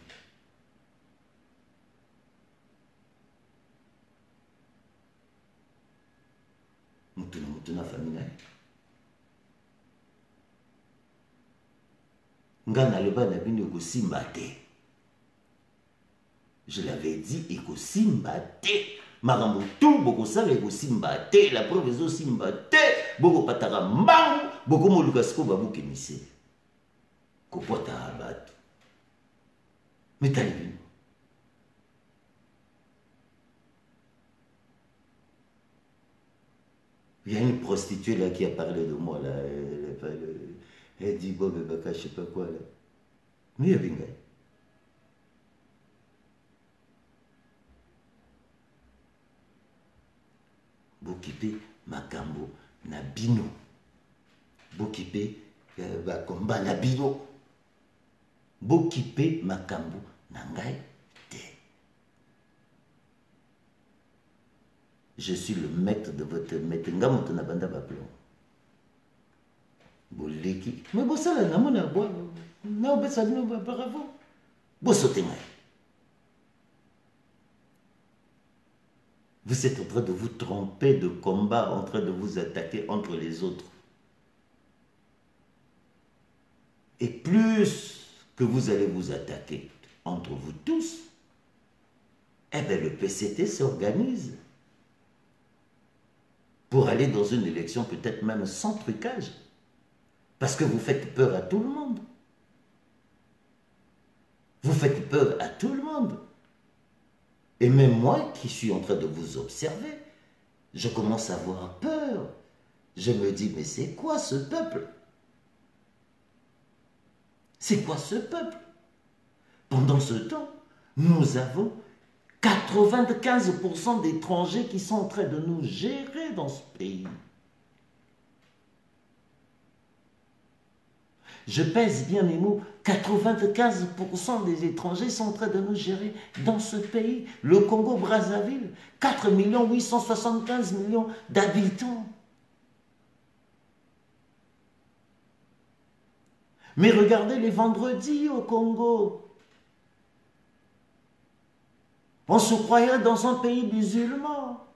mutuna famille nga na leba na bino ko simba te. Je l'avais dit ekosimba te. Marambo tout boko sala ekosimba te, la preuve ezo simba te, boko pataka mbangu, boko moluka siko babuke mise. Ko pota abatu. Metali bino. Il y a une prostituée là qui a parlé de moi là, elle dit Bob Baka, je sais pas quoi là. Mais il y a bien. Bokipe makambo na bino. Bokipe bakomba na bino. Bokipe makambo na ngai te. Je suis le maître de votre maître. Ngamoto na banda baplon. Boleki. Mais bosala na mona bois. Na obesa bino bravo. Bosote ngai. Vous êtes en train de vous tromper de combat, en train de vous attaquer entre les autres. Et plus que vous allez vous attaquer entre vous tous, eh bien le PCT s'organise pour aller dans une élection peut-être même sans trucage. Parce que vous faites peur à tout le monde. Vous faites peur à tout le monde. Et même moi qui suis en train de vous observer, je commence à avoir peur. Je me dis, mais c'est quoi ce peuple? C'est quoi ce peuple? Pendant ce temps, nous avons 95% d'étrangers qui sont en train de nous gérer dans ce pays. Je pèse bien mes mots, 95% des étrangers sont en train de nous gérer dans ce pays, le Congo-Brazzaville, 4 875 000 d'habitants. Mais regardez les vendredis au Congo. On se croyait dans un pays musulman.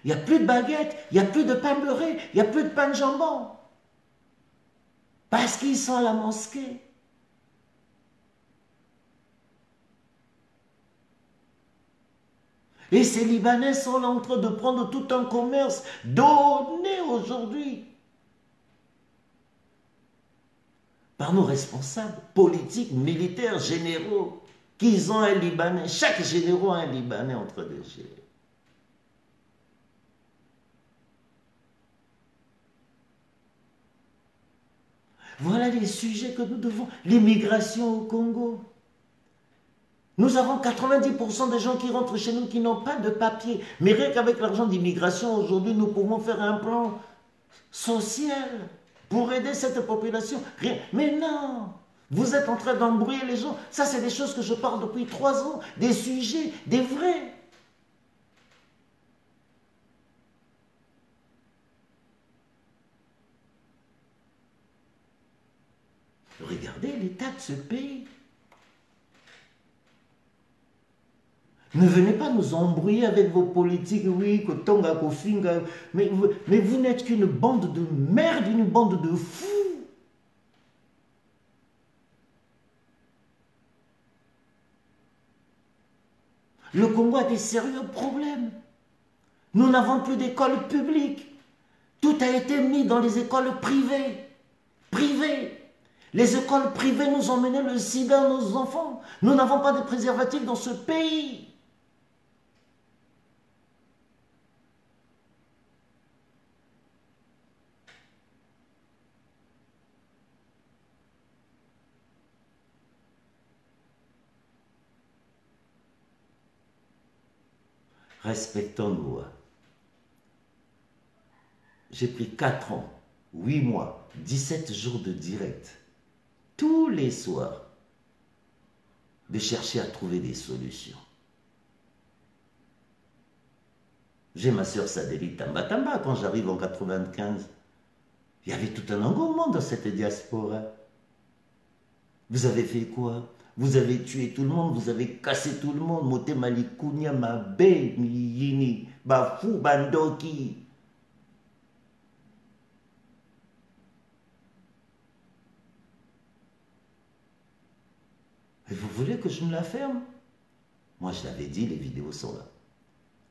Il n'y a plus de baguettes, il n'y a plus de pain beurré, il n'y a plus de pain de jambon. Parce qu'ils sont à la mosquée. Et ces Libanais sont là en train de prendre tout un commerce donné aujourd'hui par nos responsables politiques, militaires, généraux, qu'ils ont un Libanais. Chaque général a un Libanais en train de gérer. Voilà les sujets que nous devons. L'immigration au Congo. Nous avons 90% des gens qui rentrent chez nous qui n'ont pas de papier. Mais rien qu'avec l'argent d'immigration, aujourd'hui, nous pouvons faire un plan social pour aider cette population. Rien. Mais non, vous êtes en train d'embrouiller les gens. Ça, c'est des choses que je parle depuis 3 ans. Des sujets, des vrais. Regardez l'état de ce pays. Ne venez pas nous embrouiller avec vos politiques, oui, Kotonga, Kofinga, mais vous n'êtes qu'une bande de merde, une bande de fous. Le Congo a des sérieux problèmes. Nous n'avons plus d'écoles publiques. Tout a été mis dans les écoles privées. Les écoles privées nous ont mené le sida à nos enfants. Nous n'avons pas de préservatifs dans ce pays. Respectons-nous. J'ai pris 4 ans, 8 mois, 17 jours de direct, tous les soirs, de chercher à trouver des solutions. J'ai ma soeur Sadeli Tamba, quand j'arrive en 95, il y avait tout un engouement dans cette diaspora. Vous avez fait quoi? Vous avez tué tout le monde, vous avez cassé tout le monde. Mote Malikunya, Mabe, Miyini, Bafou, Bandoki. Et vous voulez que je me la ferme? Moi, je l'avais dit, les vidéos sont là.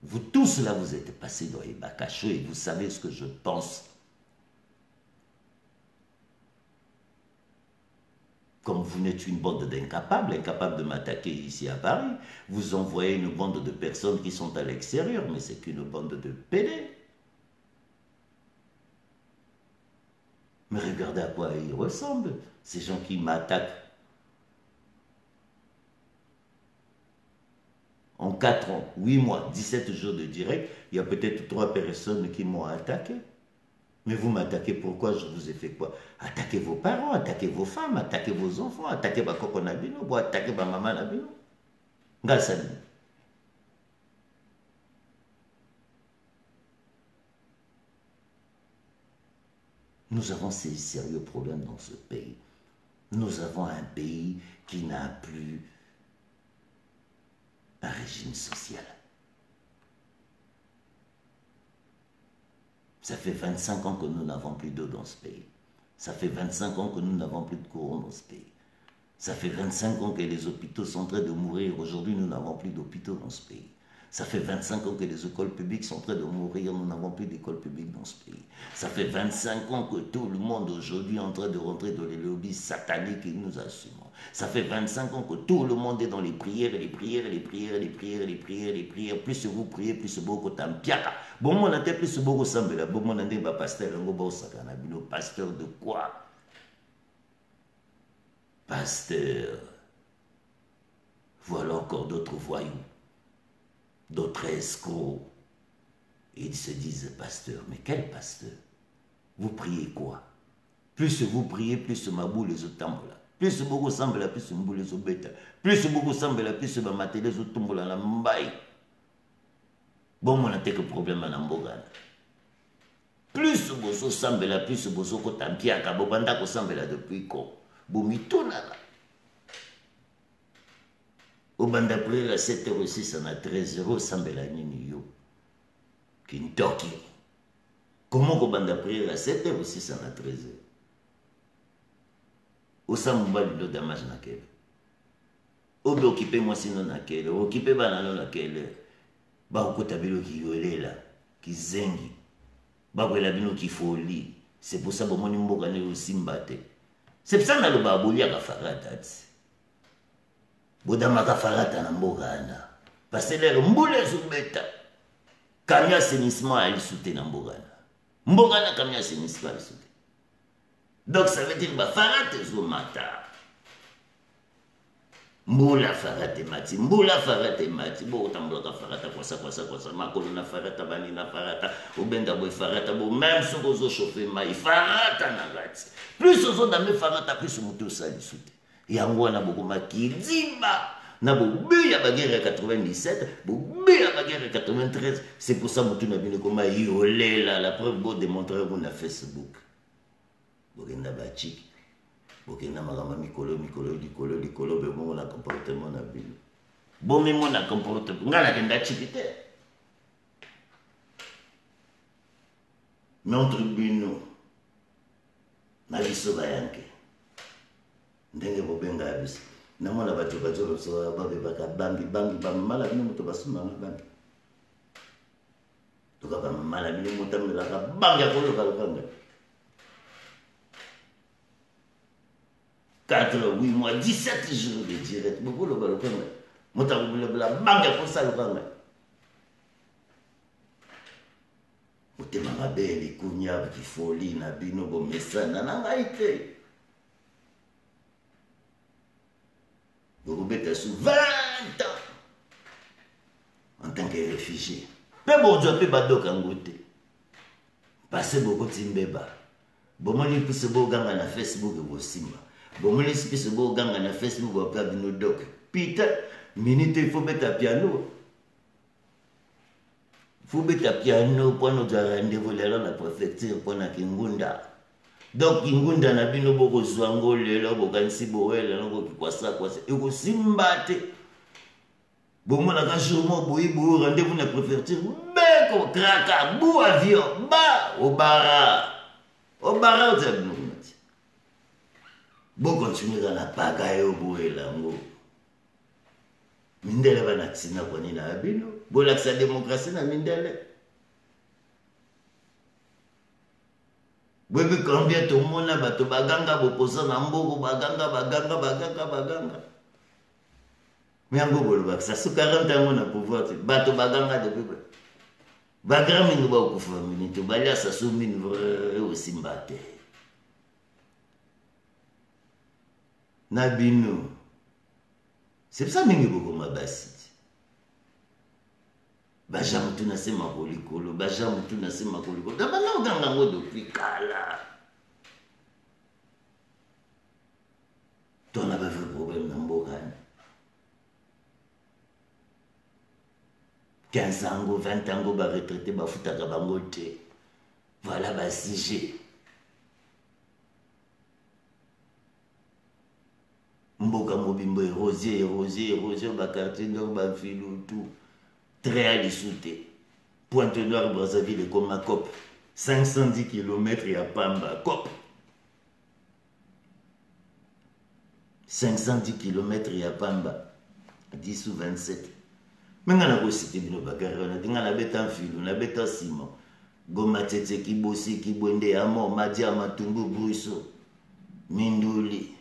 Vous tous là, vous êtes passés dans les Bakacho et vous savez ce que je pense. Comme vous n'êtes une bande d'incapables, incapables de m'attaquer ici à Paris, vous envoyez une bande de personnes qui sont à l'extérieur, mais c'est qu'une bande de PD. Mais regardez à quoi ils ressemblent, ces gens qui m'attaquent. En 4 ans, 8 mois, 17 jours de direct, il y a peut-être 3 personnes qui m'ont attaqué. Mais vous m'attaquez, pourquoi? Je vous ai fait quoi? Attaquez vos parents, attaquez vos femmes, attaquez vos enfants, attaquez ma coco nabino, attaquez ma maman nabino. Ngasani. Nous avons ces sérieux problèmes dans ce pays. Nous avons un pays qui n'a plus un régime social. Ça fait 25 ans que nous n'avons plus d'eau dans ce pays. Ça fait 25 ans que nous n'avons plus de courant dans ce pays. Ça fait 25 ans que les hôpitaux sont en train de mourir. Aujourd'hui, nous n'avons plus d'hôpitaux dans ce pays. Ça fait 25 ans que les écoles publiques sont en train de mourir. Nous n'avons plus d'écoles publiques dans ce pays. Ça fait 25 ans que tout le monde aujourd'hui est en train de rentrer dans les lobbies sataniques et nous assumons. Ça fait 25 ans que tout le monde est dans les prières, les prières, les prières, les prières, les prières, les prières. Plus vous priez, plus beaucoup tampiaka. Bon, mon ante plus beaucoup sambela. Bon, mon ante ba pasteur, ngo ba osakana bino. Pasteur de quoi? Pasteur. Voilà encore d'autres voyous, d'autres escrocs. Ils se disent pasteur. Mais quel pasteur? Vous priez quoi? Plus vous priez, plus ma boule les otambola. Plus beaucoup semble, plus mboule les obeta. Plus beaucoup semble, plus ma maté les otombola la mbaye. Bon, mon ante que problème à mbogana. Plus bozo semble, plus bozo kotampiaka. Bobanda ko semble depuis ko. Bomitona la. Au banda prière à 7,06 à 13 €, sambela nini yo. Kintoki. Comment au banda prière à 7,06 à 13 €? Au samubali do damage na kele. Obe occupé moi sinon na kele. Occupé banano na kele. Ba okota bilo ki yolela, ki zengi. Ba kwela bino ki foli. C'est pour ça que mon mboka ne aussi mbate. C'est pour ça que le babolia ka farata. Bodama ka farata na mboka ana. Parce que les mboule zubeta. Kamia assainissement a soutenu na mboka ana. Mboka na kamia assainissement a soutenu. Donc ça veut dire que farate zomata. Mbula farate mati, mbula farate mati. Bo tambula ka farata kwa sa makolo na farata bani na farata, obenda boy farata bo même si vous chauffer mai farata na gati. Plus ozo na me farata plus muto sali soute. Yango na boko makidimba. Na bobu ya bagere 97, bobu ya bagere 93, c'est pour ça muto na bino koma yolela la preuve bo démontrer qu'on a Facebook. Bokenda bachiki. Bokenda magama mikolo, be bon na comportement na bino. Bomi mona comporte. Ngala kenda chipite. Mais entre bino. Na biso bayanke. Ndenge bobenga abisi. Namona bato bajolo so babe baka bangi mala bino muto basuma bangi. Toka ba mala bino muto mela bangi akolo kalukanga. 4, 8 mois, 17 jours de direct. Beaucoup le balcon. Muta la bangi akolo salukanga. Muté mama belle kunya ki folie na bino bo mesana na ngaite. Vous êtes sous 20 ans en tant que réfugié. Peu bon Dieu, peu bado kangote. Passez beaucoup de timbeba. Bon, moi, je suis beau gang na Facebook et Simba. Bon, moi, je suis beau gang na Facebook et Kabino Doc. Peter, minute, il faut mettre à piano. Il faut mettre à piano pour notre rendez-vous là, la préfecture pour la Kingunda. Donc ingunda na bino boko zwango lelo bokanisi boela ngo kikwasa kwasa ekosimbate bomona ka jomo boyibo rendez-vous na préfecture beko kraka bu avion ba obara ozabinoti bo continuer na pagayo boela ngo mindele bana tsina kwani na bino bola sa démocratie na mindele. Bébé combien tout le monde a bato baganga boposa na mboko baganga. Mais en gros le bac ça sous 40 ans on a pouvoir bato baganga de bébé. Bagra mingi ba ko famille to balia ça sous mine vrai aussi mbate. Na bino. C'est ça mingi boko mabasi. Bajam tu nasema kolikolo, bajam tu nasema kolikolo. Dabana uganga ngo depuis kala. Ton avait un problème dans Bogan. 15 ans, 20 ans, ba retraité, ba futaka bangote. Voilà ba CG. Mboka mobimbo rosier, ba quartier donc ba filou tout. Très à l'issouté. Pointe-Noire, Brazzaville, comme à Cop. 510 km et à Pamba, Cop. 510 km et à Pamba. 10 ou 27. Mais on a aussi dit que on a bêta fil, on a bêta Simon. Goma tete ki bossi ki bonde amo, Madia Matungu Bruiso. Minduli.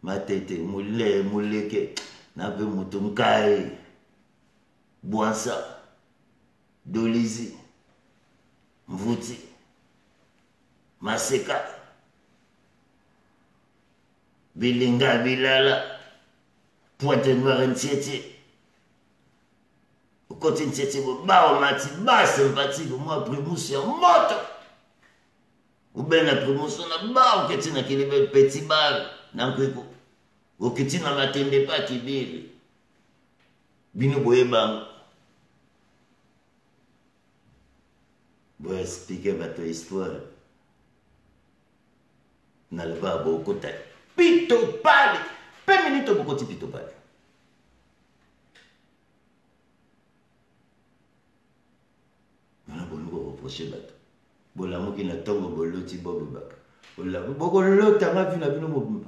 Matete, mouleke, nabe mutumkai, Bwansa, Dolizi, Mvuti, Maseka, Bilinga, Bilala, Pointe-Noire, Ntieti, au côté Ntieti, Bao Mati, Ba sympathique, moi, Primus, moto, ou bien la Primus, on a Bao, Ketina, qui est petit bar. Nankweko okitina matende pa kibiri bino boyeba bo expliquer votre histoire na le ba bo kota pito pale pe minute bokoti pito pale na bolo reprocher bato bolamu ki na tongo boloti bobo baka bolamu boko lota ma vina bino mobimba.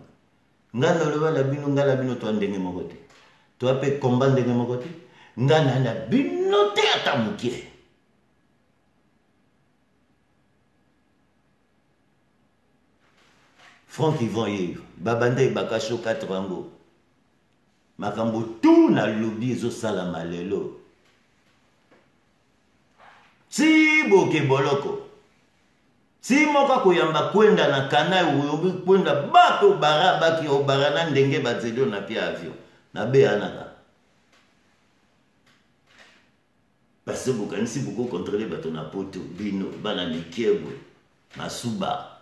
Ngana le la bino ngala bino to ndenge mokote to ape combat ndenge mokote ngana na bino te atamukie Franck Yvan Yves babanda bakasho 4 ango makambo tout na lobby zo sala malelo si boke boloko si moka koyamba kwenda na kanai uyobi kwenda bato baraba ki obarana ndenge bazedo na pia avion na be anaka parce que bokanisi beaucoup contrôler bato na poto bino bana likiebo masuba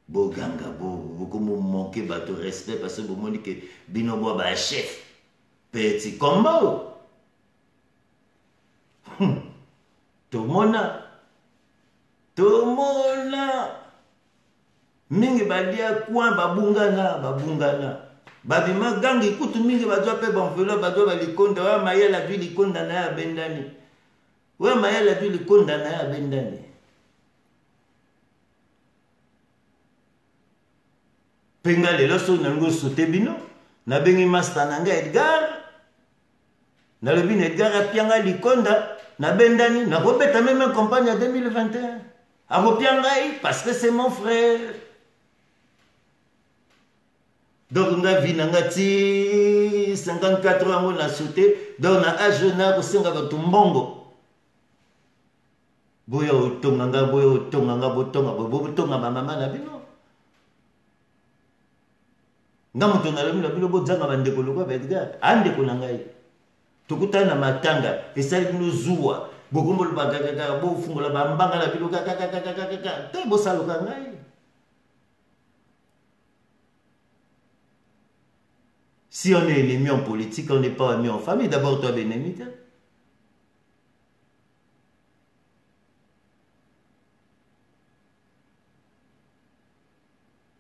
boganga beaucoup manquer bato respect parce que vous moni que bino bo ba chef petit combat tout le monde tomona mingi balia kwa babungana babima gangi kutu mingi bazwa pe banvelo bazwa balikonda wa mayela du likonda na ya bendani wa mayela du likonda na ya bendani penga lelo so nango sote bino na bengi master nanga Edgar na le bin Edgar apianga likonda na bendani na robeta même campagne en 2021 a ropianga parce que c'est mon frère. Donc on a vu nangati 54 ans on a sauté donc na âge na ko senga ba tumbongo boyo tonga botonga botonga mama na bino ngamuto na bino bino bozanga bandeko lokwa Edgar ande ko nangai tukutana matanga esali bino zuwa bokombolo bagagaka bo fungola bambanga na bino kaka te bosaloka ngai. Si on est ennemi en politique, on n'est pas ami en famille. D'abord, toi, ennemi.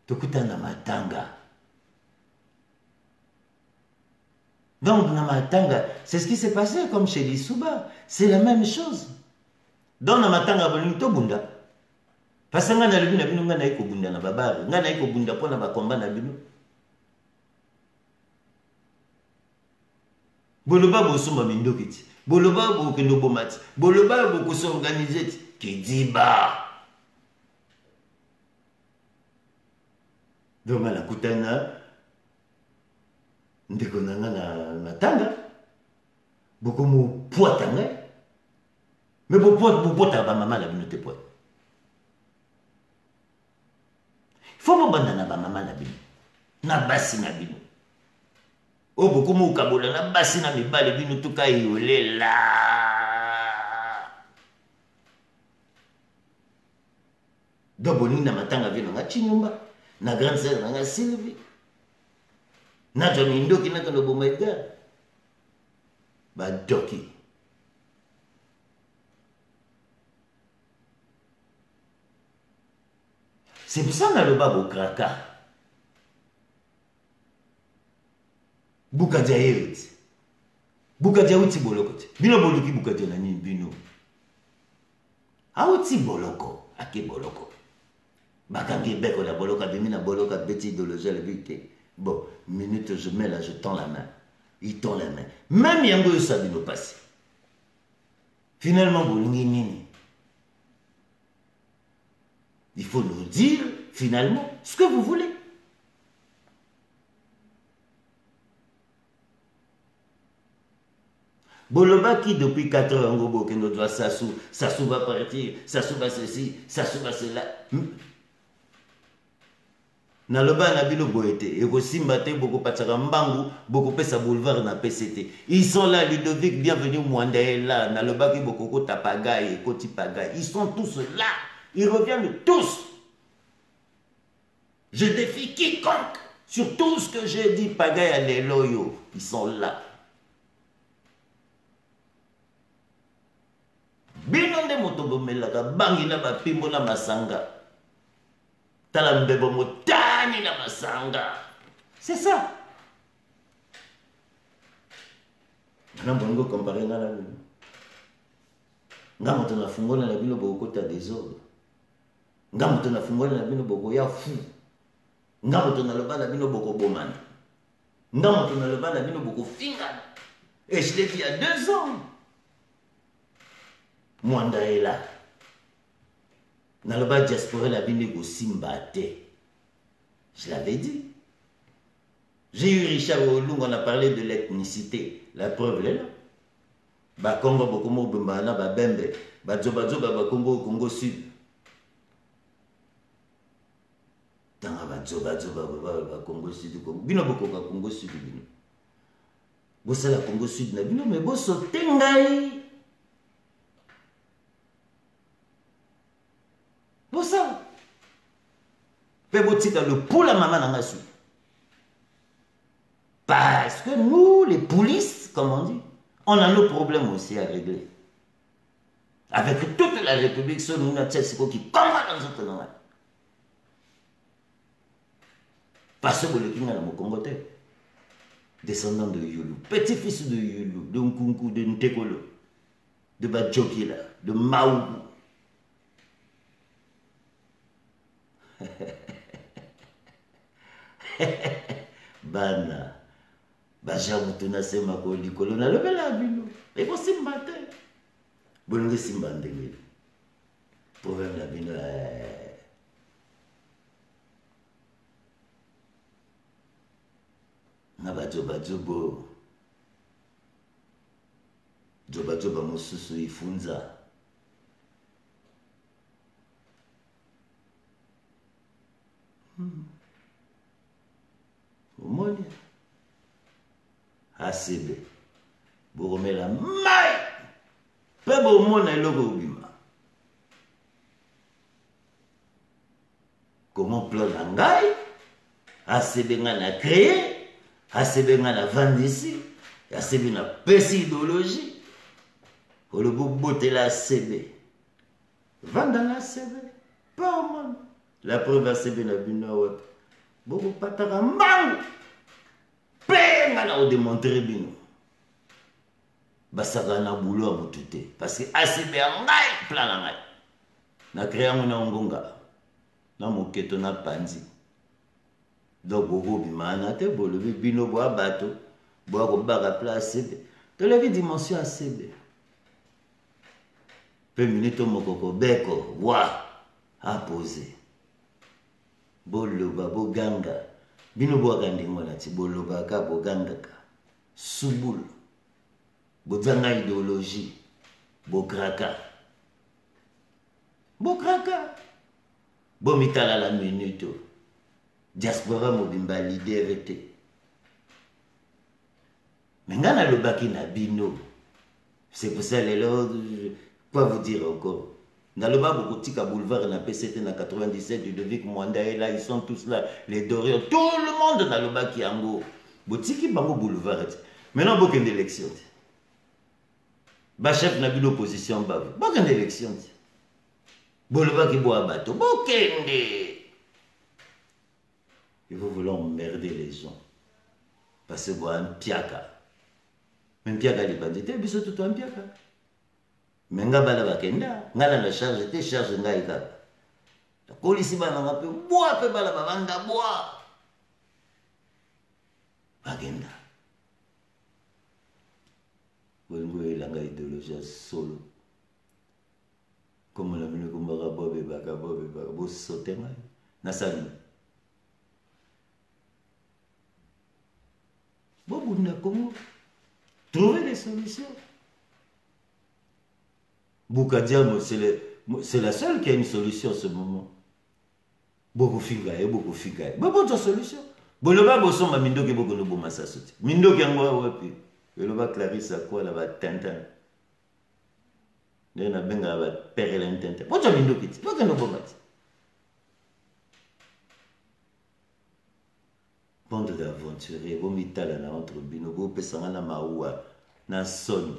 Tokuta na matanga. Donc, na matanga, c'est ce qui s'est passé comme chez Lissouba. C'est la même chose. Donc, na matanga, bonito bunda. Parce que ngana lebi na bino ngana iko bunda na babari. Ngana iko bunda po na bakomba na bino. Boloba bosomba mindokiti. Boloba bokendo bomati. Boloba bokosorganiser ti. Kidiba. Donc la kutana ndeko nanga na matanga. Boko mu poatanga. Mais bo pota ba mama la bino te poat. Faut mo banda na ba mama la bino. Na basi na bino. O beaucoup mou kabola na basi na mibale bino tuka yolela. Doboni na matanga vino nga Chinyumba, na grande sœur nga Sylvie. Na Johnny Ndoki na kono boma Edgar. Ba doki. C'est pour ça na le babo kraka. Bukadia yewiti. Bukadia uti boloko. Bino boluki bukadia na nini bino. Auti boloko, ake boloko. Bakangi beko la boloka bimina boloka beti idéologie la vérité. Bon, minute je mets là, je tends la main. Il tend la main. Même yango ça bino passé. Finalement bolingi nini. Il faut nous dire finalement ce que vous voulez. Boloba qui depuis 4 ans, Ngobo, que nous doit Sassou va partir, Sassou va ceci, Sassou va cela. Naloba na bino boete, et aussi mbate beaucoup patara mbangu, beaucoup pesa boulevard na PCT. Ils sont là, Ludovic, bienvenue Mwandaela, Naloba qui beaucoup tapagaye, koti pagaye. Ils sont tous là, ils reviennent tous. Je défie quiconque sur tout ce que j'ai dit, pagaye à les loyaux. Ils sont là. Binonde motobo melaka bangi na bapimbo na masanga. Tala mbebo motani na masanga. C'est ça. Nana bongo comparé na la bino. Nga moto na fungola na bino boko ta désordre. Nga moto na fungola na bino boko ya fou. Nga moto na loba na bino boko bomana. Nga moto na loba na bino boko fingana. Et je l'ai dit il y a 2 ans. Mwanda est là. Naloba diaspora la bine go simbate. Je l'avais dit. J'ai eu Richard Olung, on a parlé de l'ethnicité. La preuve est là. Ba Congo bokomo bembana ba bembe, ba zoba ba Congo Sud. Tanga ba zoba ba Congo Sud Congo. Bino boko ba Congo Sud bino. Bossa la Congo Sud na bino mais bosso tengai. Pour ça, le pour la maman n'a pas. Parce que nous, les polices, comme on dit, on a nos problèmes aussi à régler. Avec toute la République, ce nous qui combat dans notre nom. Parce que le Kinga dans Congo, descendant de Yulu, petit-fils de Yulu, de Nkunku, de Ntekolo, de Badjokila, de Maougou. Bana, Bajamutuna Semako, Likolo, na levela bino. Et pour Simbate. Bonne Simbandele. Problème la bino. Nabajobo. Joba Mosusu Ifunza. Omoni. ACB. Boromela mai. Peu bon monde est logo bima. Comment plan l'angai? ACB n'a créé. ACB n'a vendu ici. ACB n'a pas idéologie. Pour le beauté la ACB. Vendre dans l'ACB. Pas au monde. La preuve ACB n'a vu non. Beaucoup patara mang. Penga na démontrer bino. Basaka na boulot à mutute. Parce que ACB ngai plan ngai. Na créé mon ngonga. Na moketo na panzi. Donc bobo bimana te bolobi bino boa bato. Boa ko baga place ACB. De la dimension ACB. Peu minute mokoko beko wa a poser. Boloba boganga. Bino boa gandingo na ti boloba ka boganga ka. Subul. Bozanga idéologie. Bokraka. Bokraka. Bomitala la minute. Diaspora mobimba leaderité. Mais ngana le baki na bino. C'est pour ça les lords. Quoi vous dire encore? Dans le bas, beaucoup de boulevard, on a PCT dans 97, du Devic Mwanda, et là, ils sont tous là, les Dorios, tout le monde dans le bas qui est en haut. Botiki Bango boulevard. Maintenant, beaucoup d'élections. Chef n'a plus l'opposition, beaucoup d'élections. Boulevard qui boit à bateau, beaucoup de. Et vous voulez emmerder les gens. Parce que vous avez un piaka. Même piaka, il n'est pas dit, mais c'est tout un piaka. Mais nga bala bakenda ngala la charge te charge ngai ka la polisi bana ngape boa pe bala bavanda boa bakenda wengo elanga idéologie solo comme la mine kumbaka bobe baka bo sauter ngai na sali bobu na Congo trouver des solutions. Boukadiam, c'est la seule qui a une solution en ce moment. Beaucoup figaye. Beaucoup de solutions. Boloba boson ma mindo ke beaucoup no boma sa soti. Mindo ke ngwa wapi. Boloba Clarisse à quoi là-bas Tintin. Nena benga ba père la Tintin. Boto mindo kiti. Boka no boma. Bande d'aventuriers, vomitala na entre bino, bo pesanga na maua, na son.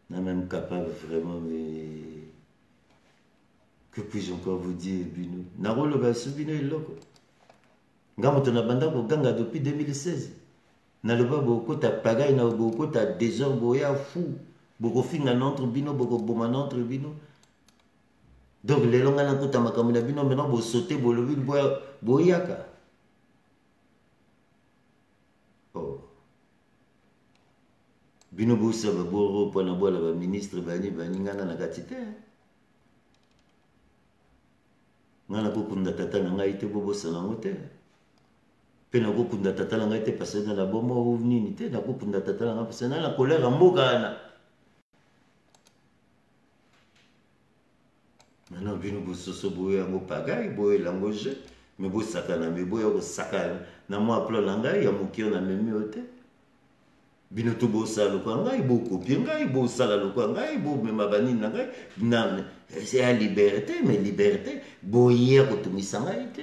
N'est même capable vraiment, mais que puis-je encore vous dire, Bino? Narolo Basu Bino est loco. Ngamoto na banda ko ganga depuis 2016. Na loba boko ta pagaille na boko ta désordre boya fou. Boko finga notre Bino boko boma notre Bino. Donc les longa na kota makamuna Bino maintenant bo sauter bo levi boyaka. Oh. Bino bosa boro pona bola ba ministre bani ngana na katite. Ngana ko kunda tata na ngai te bobo sana ngote. Pe na ko kunda tata na ngai te parce que na bomo ovni te na ko kunda tata na parce que na la colère mboka na. Maintenant bino bososo boya ngo pagaille boye langoje mais bo sakana mais boya ko sakana na mo aplo na ngai ya mukio na memi ote. Bino to bo sala ko ngai bo copie ngai bo sala lo ko ngai bo me mabani na ngai na c'est la liberté mais liberté bo hier ko to misanga ite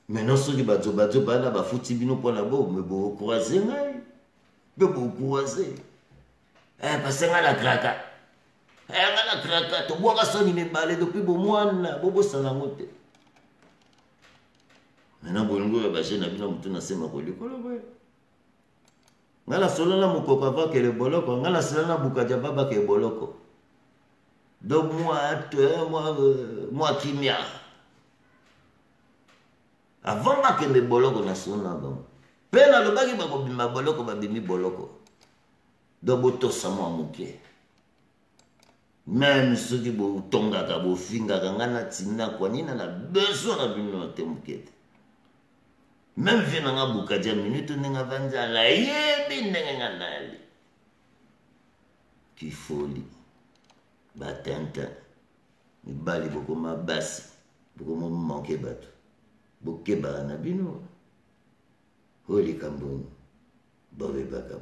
maintenant so ki bazo bana ba futi bino pona bo me bo croiser ngai beaucoup assez. Parce que la kraka. La kraka, tu bois son il balé depuis bon mois, bobo salangote. Maintenant, bongo, j'ai n'a bien mutu na sema koli kolo boy. Ngala solo na mukoko va ke le boloko, ngala solo na bukaja baba ke boloko. Donc moi kimia. Avant que me boloko na sona bon. Pena lo bagi ba bima boloko ba bimi boloko. Donc boto samo amuke. Même ceux qui bo tonga ka bo finga ngana tina kwa nina na besoin na bino temukete. Même vient nga bukaja minute nga vanja la yebi nga nali. Ki folie. Batenta. Mi bali boko mabasi. Boko mo manke batu. Boke barana bino. Holy Kamboni. Bobe baka.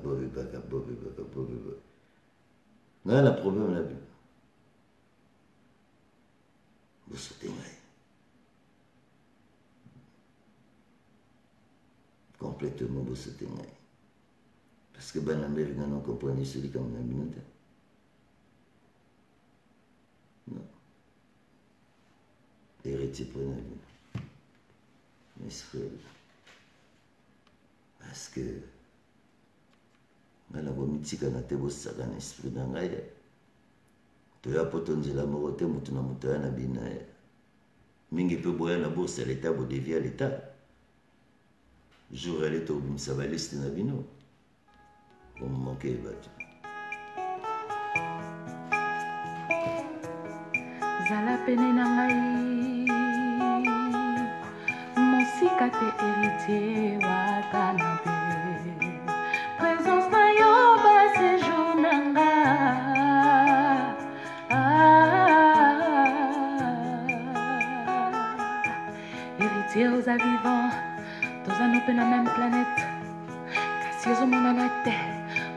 Nga la problème la bino. Boso tengai. Complètement boso tengai. Parce que banamel nga non comprenez celui comme la bino. Non. Héritier prenez la bino. Mes frères. Parce que ngala bomitika na te bosaka na esprit na ngai toya poto nzela moko te mutu na mutu na bina mingi pe boya na bourse l'état bo devia l'état jour elle to bimisa ba liste na bino bon manquer batu zala pene na ngai mosika te héritier wa kanabe présence na yo ba séjour nanga héritier aux vivants tous en open la même planète kasi ozo mona na te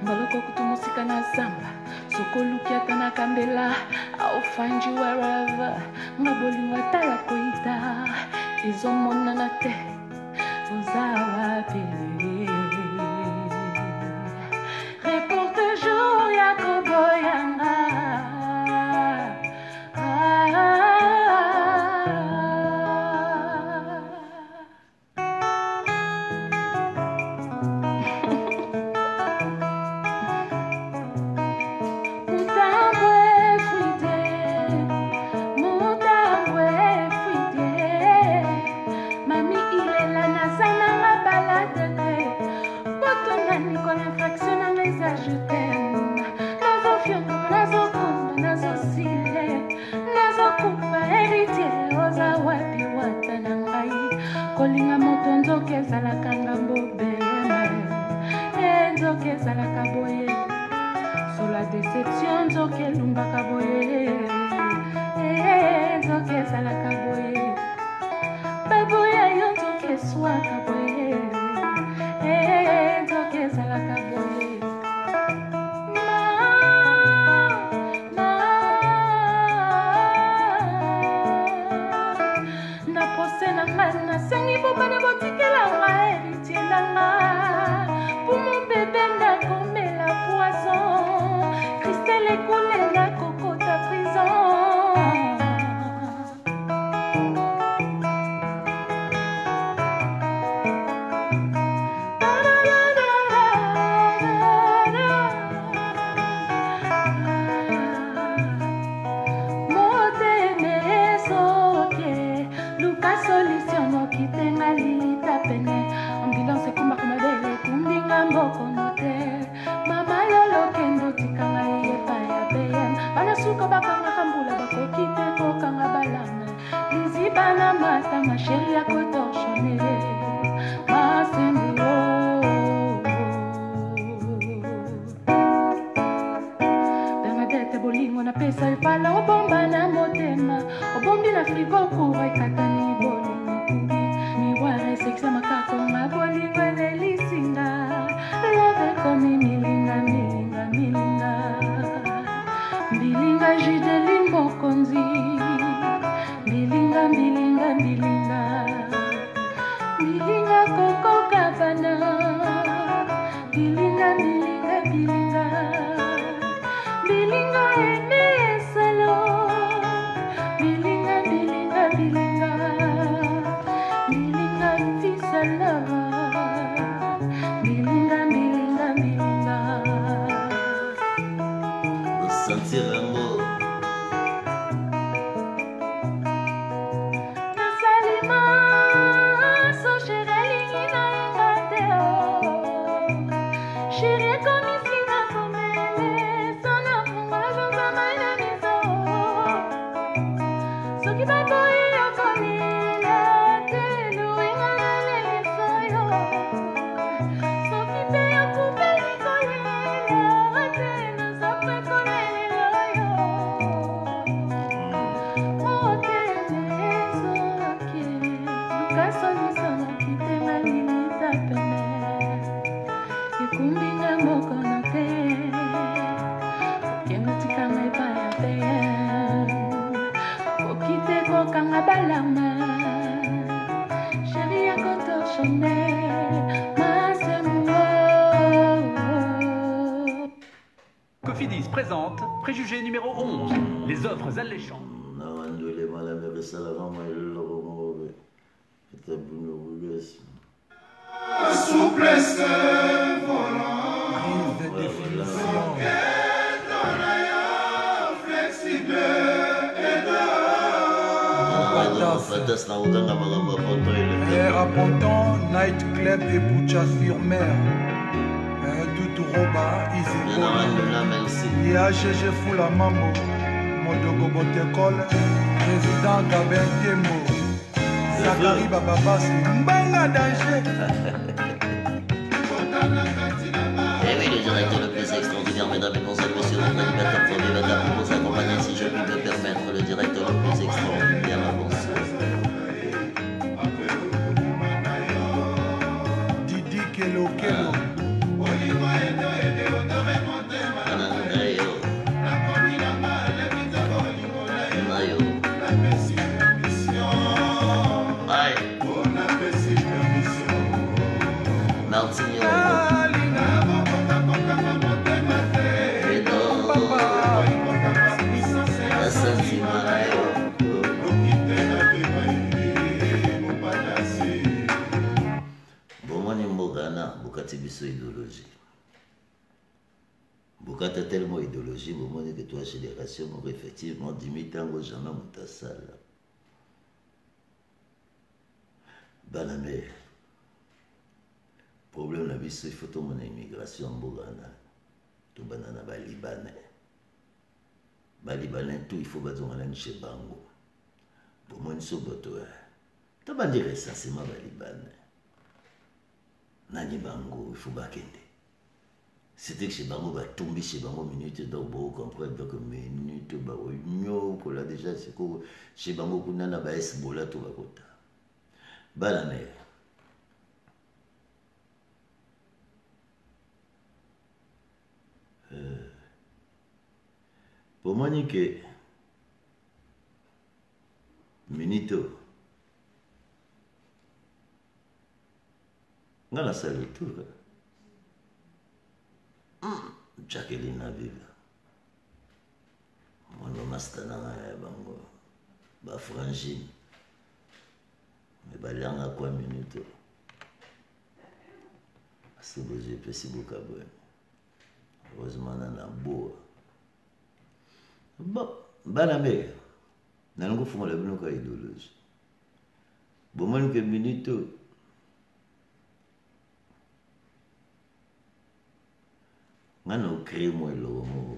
mbaloko kutu mosika na zamba sokoluki ata na kambela I'll find you wherever ngabolingo tala koita izomona na te uzawa pele reporte jour ya koboyanga kolinga moto nzoki ezalaka ngambo beyema nzoki ezalaka boye sur la déception nzoki elumbaka boye nzoki ezalaka boye baboya yo nzoki eswaka boye nzoki ezalaka boye nasengi bobana botikela nga héritier nanga pour mon bébé nakomela poison Christelle ekule nakokota prison ambulance ekumbaka mabele kumbinga mbokono te mama lelo kendo tikanga epai ya beyem banasuka bakangaka mbula bakoki te kokanga balanga liziba na mata masheri ya kotorshone masembo Bernadette bolingo na pesa epala obomba na motema obombi na frigo kuwa ekatani bolingo miware sexa makako mabolingo elelisinga love komi milinga milinga milinga mbilinga jideli mokonzi mbilinga mbilinga mbilinga mbilinga koko kabana mbilinga mbilinga Cofidis présente Préjugé numéro 11, les offres alléchantes. Souplesse volant, prise de définition, flexible et Air à Ponton, Night Club et Boucha sur mer. Tout Roba, Easy IHG Fula Mambo, Modogo Botekol, Président Gabin Tiembo, Zachary Bababas, Mbanga Danger. Eh oui, le directeur le plus extraordinaire, mesdames et messieurs, notre animateur premier va pour vous accompagner, si je puis me permettre, le directeur le plus extraordinaire, bonsoir. Didi Kelo Kelo. Idéologie. Bukata tellement idéologie, au moment que toi, génération, effectivement, 10 000 ans, jamais mon salle. Banamé. Problème, la vie, il faut tout mon immigration, Bogana. Tout banana, Libanais. Libanais, tout, il faut battre chez Bango. Pour moi, une soboto. Tu vas dire ça, c'est ma Libanais. Nani Bango, il faut bakende. C'était que chez Bango va tomber chez Bango minute donc vous comprenez donc minute ba onyo ko là déjà c'est que chez Bango kunana ba esbola tout va kota. Bala mère. Pour moi ni que minute ngala salut tout Jacqueline Aviva mon master na bango ba frangine mais balanga quoi minute c'est beau j'ai passé beaucoup bon heureusement na beau bon bana mère na ngo fuma la bino ka idéologie bon moi que minute ngano créé moi le mot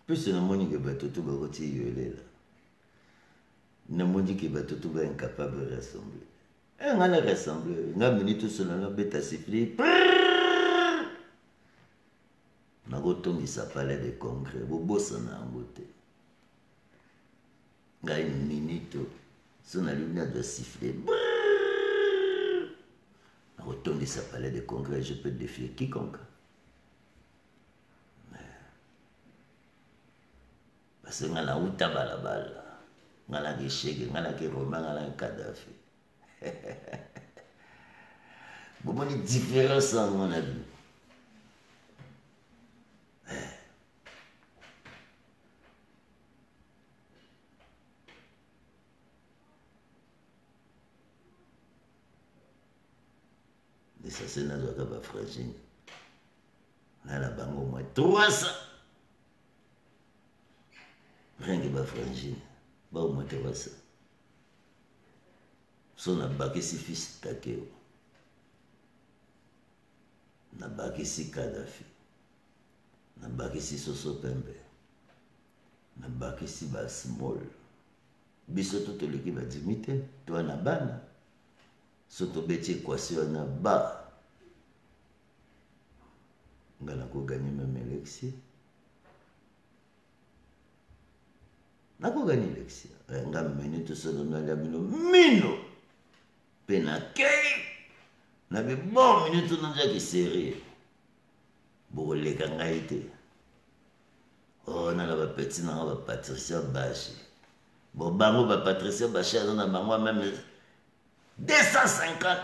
plus na moni que bato tout ba roti yele là na moni que bato tout ba incapable de rassembler ngana rassembler nga minute solo na beta siffler na gotongisa palais de congrès bobosa na ngote nga une minute sona lumina doit siffler retourne de sa palais de congrès, je peux défier quiconque. Parce que nous avons un balabal, nous avons un chèque, nous avons un roman, nous avons un Kadhafi. Vous avez une différence en mon avis. Ça c'est notre cas fragile. Là la banque au moins 300. Rien que fragile. Bah au moins 300. So na baki si fils Takeo. Na baki si Kadhafi. Na baki si Soso Pembe. na bakisi ba small biso to toleki badimi te to na bana so tobeti équation na ba nga nakoganye même élection nakoganye élection nga mene tosolonalia bino mino mpe na kei na bibon minute nanzaki serie bokoleka ngai te o nanga bapeti nanga bapatricia bashi bo bango bapatricia bashi aza na bango meme 250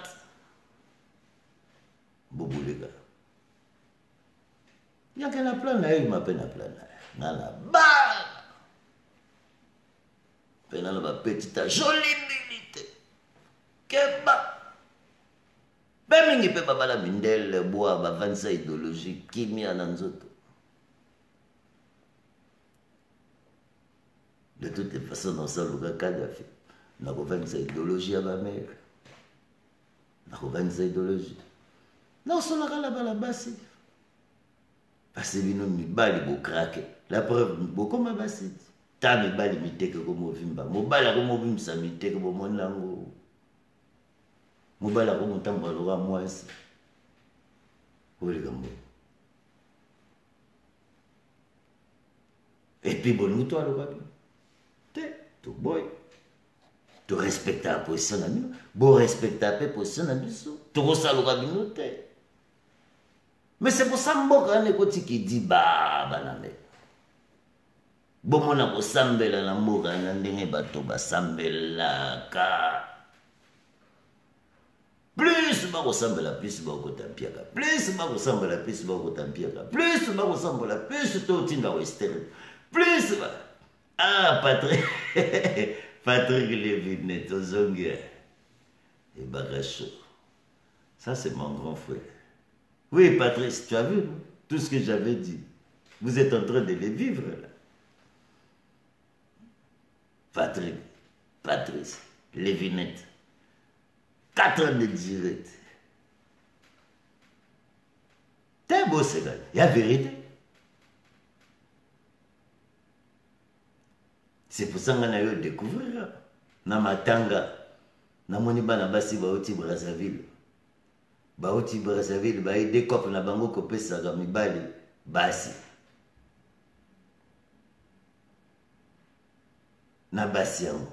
boboleka yake na plan na ye mape na plan na ye nga na bana mpe nana bapetita joli milite keba mpe mingi mpe babala mindele bwa bavandisa idéologie kimia na nzoto. De toutes les façons, dans ça, le Kadhafi, on a revendu sa idéologie à ma mère. On a revendu sa idéologie. Non, on a là-bas la base. Parce que nous mibali bo craquer. La preuve, beaucoup ma base. Ta mibali mité que comme vimba. Mobala comme vim sa mité que bon mon lango. Mobala comme tamba lora moi ici. Oli gambo. Et puis bon nous toi le rabi. Tu boy, tu respectes la position de nous, tu respectes la position de nous, tu ressens le rabino. Mais c'est pour ça que qui dit bah banane. Bon mon a sambela na mboka na ndenge bato ba sambela ka. Plus ba sambela plus ba kotampiaka. Plus ba sambela plus ba kotampiaka. Plus ba sambela plus to tinga western. Plus ba ah, Patrick, Patrick Lévinet, Ozongue et Bagacho. Ça, c'est mon grand frère. Oui, Patrice, tu as vu tout ce que j'avais dit. Vous êtes en train de les vivre, là. Patrick, Patrice, Lévinet. 4 ans de direct. T'es beau, c'est là. Il y a vérité. C'est pour ça que je vais découvrir. Dans Matanga, dans mon bana basi baoti Brazzaville. Baoti Brazzaville, ba des copes na bango kopesa ga mibali basi. Na basi yango.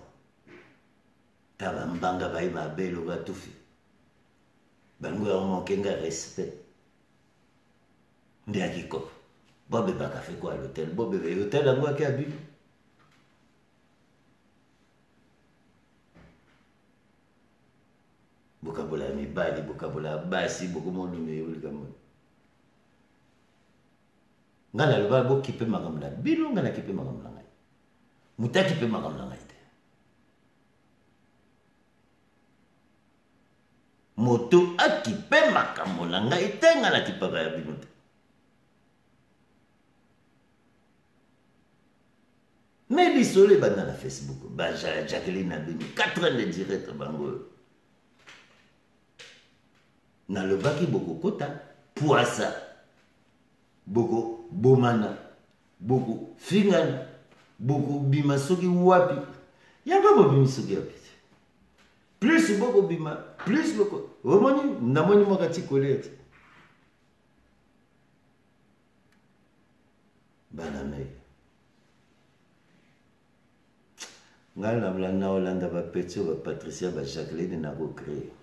Taba mbanga ba ima belo ba tufi. Bango ya manquenga respect. Ndi akiko. Bobe baka fait quoi à l'hôtel? Bobe be hôtel à moi qui habite. Bokabola mibali, bokabola basi, bokomondo meyoli kamon. Ngala loba bo kipe makamla, bilo ngala kipe makamla ngai. Muta kipe makamla ngai te. Moto akipe makamla ngai te ngala kipa ya bino te. Mais bisole bana na Facebook, ba Jacqueline Abini, 4 ans de direct bango. Na le baki boko kota, poissa, boko bomana, boko fingana, boko bimasoki wapi. Ya babo bimasoki wapi. Plus boko bima, plus boko. Omoni, namoni mwakati kolete. Baname. Ngal na mlana Olanda ba Petio, ba Patricia, ba Jacqueline na go créer.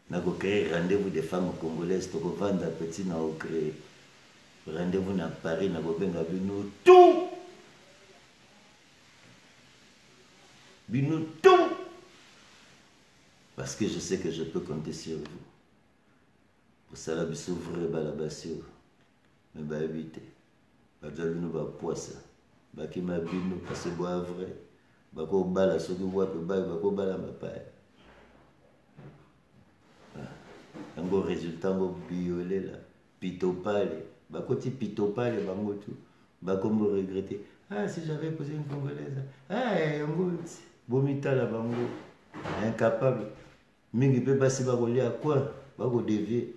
Nous avons créé rendez-vous des femmes congolaises, nous avons vendu petit, nous avons créé rendez-vous dans Paris, nous avons vu tout. Tout. Parce que je sais que je peux compter sur vous. Pour ça, je suis ouvert à la bassure. Mais je vais éviter. Je vais éviter les poissons. Je vais éviter parce que c'est vrai. Je vais éviter les poissons. Je vais éviter les poissons. Yango résultat ngo biolé là pitopale bakoti pitopale bango tout bakombo regretter ah si j'avais posé une congolaise ah yango bomita la bango incapable mingi pe basi bakolia quoi bako dévier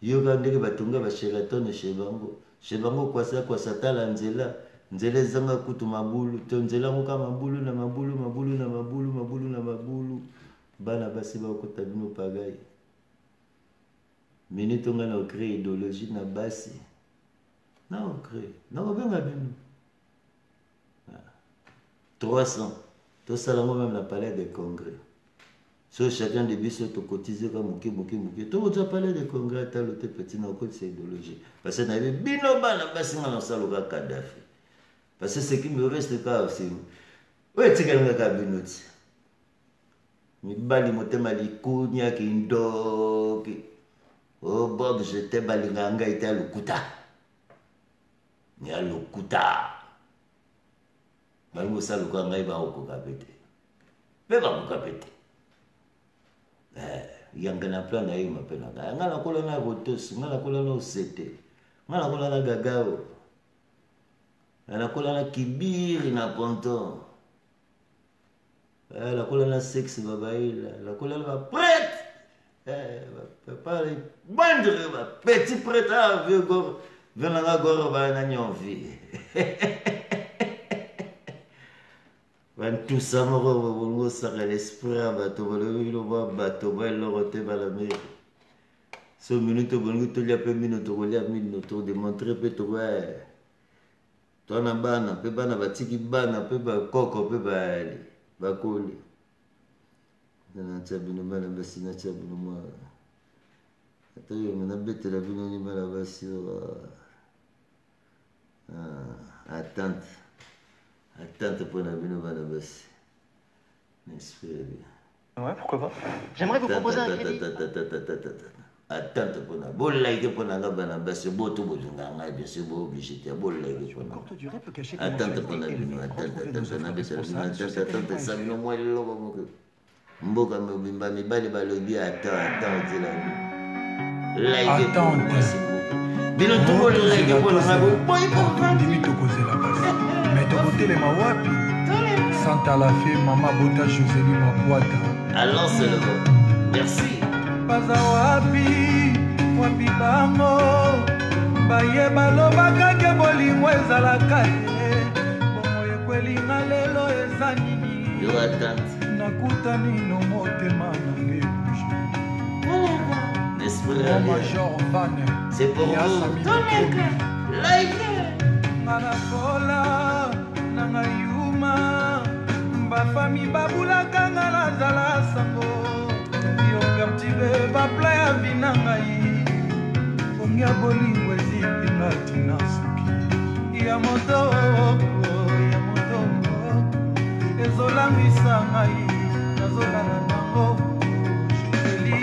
yo ka ndeke batunga ba Sheraton chez bango kwa sa tala nzela nzela ezanga kutu mabulu to nzela ngoka mabulu na mabulu mabulu na mabulu mabulu na mabulu bana basi bakota bino pagai minute nga na ocrée idéologie na basi na ocrée na obenga bino 300 tosala ngo même la palais des congrès so chacun de biso tokotize ka moke to oza palais des congrès atalo te petit na okotisa idéologie parce que na yebi bino bana basi nga na osala ka Kadhafi parce que ce qui me reste ka aussi oyo etikalanga ka bino ti mibali motema likunya kindoki o Bob jete balinga ngai te alukuta ni alukuta balingo saluka ngai baokoka pete mpe bakoka pete yanga na plan na ye mapena ngai nga nakola na rotos nga nakola na osete nga nakola na gagao nakola na kibiri na ponton nakola na sexe babaila nakola na baprêtre pas les moindres petits prêtres vieux gor venanga gor bana nyonvi van tout ça moro bongo ça l'esprit bato bolo bato belo rote bala mer so minute bongo to lia pe minute ko lia minute to démontrer pe to ouais to na bana pe bana batiki bana pe ba koko pe ba ali ba koli na tabino bana basi na tabino moi atayo na bete la bino ni bana basi attente pour la bino bana basi n'espère bien. Ouais, pourquoi pas. J'aimerais vous proposer un crédit. Attente pour la bonne like pour la bana basi boto bozunga bien sûr bo obligé de bonne like pour la courte durée peut cacher attente pour la bino attente ça bino moi le lobo mboka mobimba mibali balobi attends zela like bino tuko like pour la boy ndimi tokozela basi mais tokotelema wapi Santa la fée mama bota Josélie Mabwata alors c'est le bon merci baza wapi bango baye balobaka ke bolingo ezalaka te bongo ekwelinga lelo eza nini nakutani no motema nange Major Van c'est pour vous nganakola nanga yuma bafami babulaka nga nazala sango yo pertibe bapla ya vina ngai ongia bolingo ezipinga tina soki ya moto ezolangwisa ngai nazolala nango jeli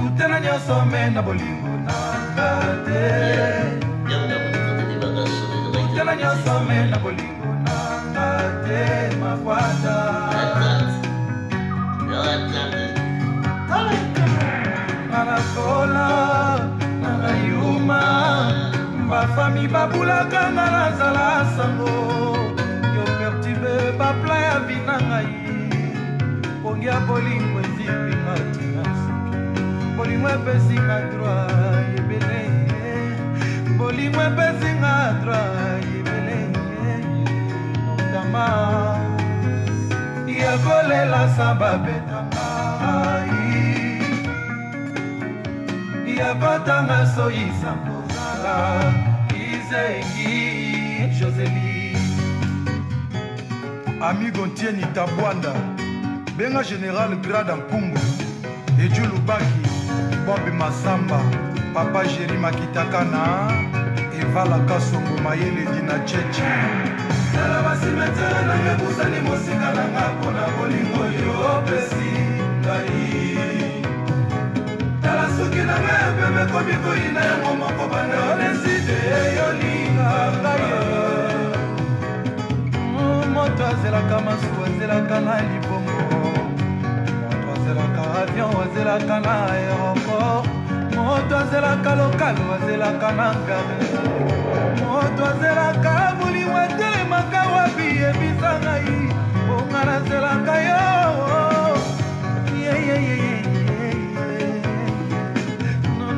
utena nyonso me na bolingo nanga te utena nyonso me na bolingo nanga te makwata nanakola nanayuma bafami babulaka nga nazala sango yo pertibe bapla ya vina ngai pongia bolingo ezipinga tina bolingo epesinga droit ebele bolingo epesinga droit ebele notama yakolela samba betangai yakotanga soyisa kozala izengi Josélie amigo ntieni tabwanda benga général grade nkumbu eju lubaki Bob Masamba papa Jéri Makitakana evala kasongo mayele dina cheche tala basimetere nanga kusani mosika nanga mpona bolingo yo pesi ngai tala soki nanga epeme komi koyina yango moko banda oneside yolinga ngai moto azelaka masuku azelaka na libongo moto azelaka avion azelaka na aéroport moto azelaka lokalo azelaka na ngare moto azelaka bolingo etelemaka wapi yebisa ngai bonga nazelaka yo no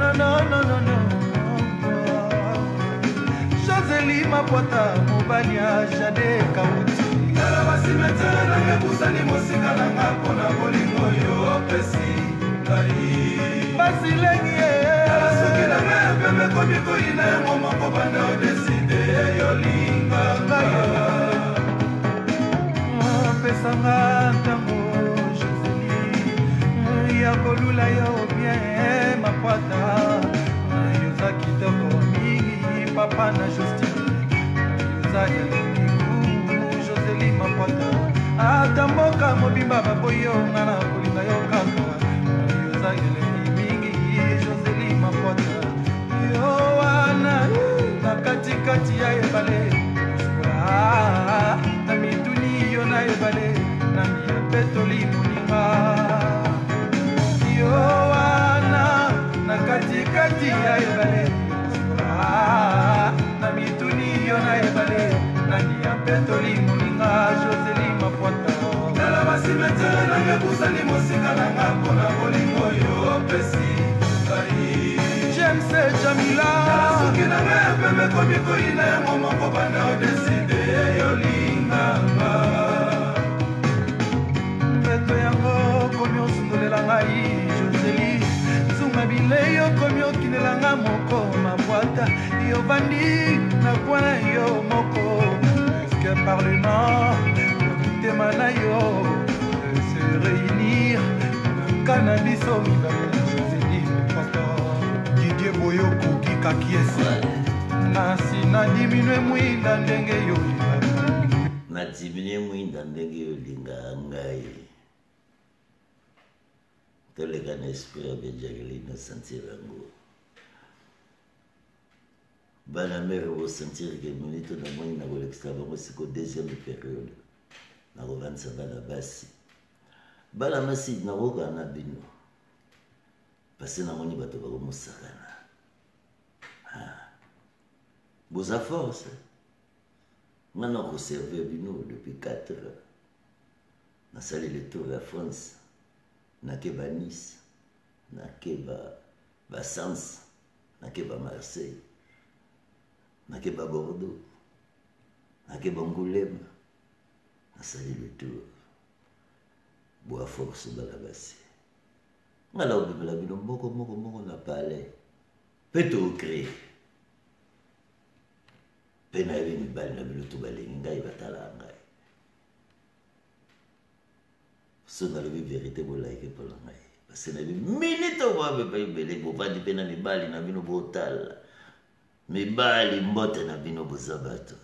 Josélie Josélie Mapwata mobali ya Jade Kauti Yala basimetere na ngebusani mosika na nga pona bolingo yo pesi ngai Basilengi Yala soki na nga pembe komi koyina yango moko banda odeside yolinga ngayo Pesanga ntango Josélie ya kolula yo bien Mapwata yoza kitoko mingi papa na Justine yoza elengi Josélie Mapwata ata mboka mobimba baboyo nga na kolinga yo kaka yoza elengi mingi Josélie Mapwata yo wana na katikati ya ebale na mituni yo na ebale na miapetoli moninga yo wana na katikati ya ebale na mituni yo na ebale na miapetoli moninga Josélie Mapwata Yala basimetere na ngebusani mosika na nga pona bolingo yo pesi ngai James Jamila Yala soki na nga pembe komi koyina yango moko banda odeside yolinganga mpeto yango komi osundolela ngai Josélie zunga bileyo komi okinelanga moko Mapwata yo bandi na kwana yo moko eske parlement motema na yo se réunir kana biso mibale na Josélie Mapwata Didier Boyoko kikakiesi nasi na diminue mwinda ndenge yo na diminue mwinda ndenge yo linga ngai toleka na esprit ya Benjagelina sentir yango bana mere bosentir ke minute na moi na kolekisa bango siko deuxième période na kovanisa bana basi bana masi nakokaa na bino pase namoni bato bakomosakana boza force nga na koserve bino depuis 4 ans nasali le tour ya France nakeba Nice nakeba Sens nakeba Marseille nakeba Bordeaux nakeba Angoulême nasali le tour boa force bana basi nga na obimela bino moko na palais mpe tocree mpe nayebi mibali na bino to balingi ngai batala ngai so nalobi vérité bolaike mpona ngai parce nayebi minute oboabepa ebele bovandi mpe na mibali na bino botala mibali mbote na bino boza bato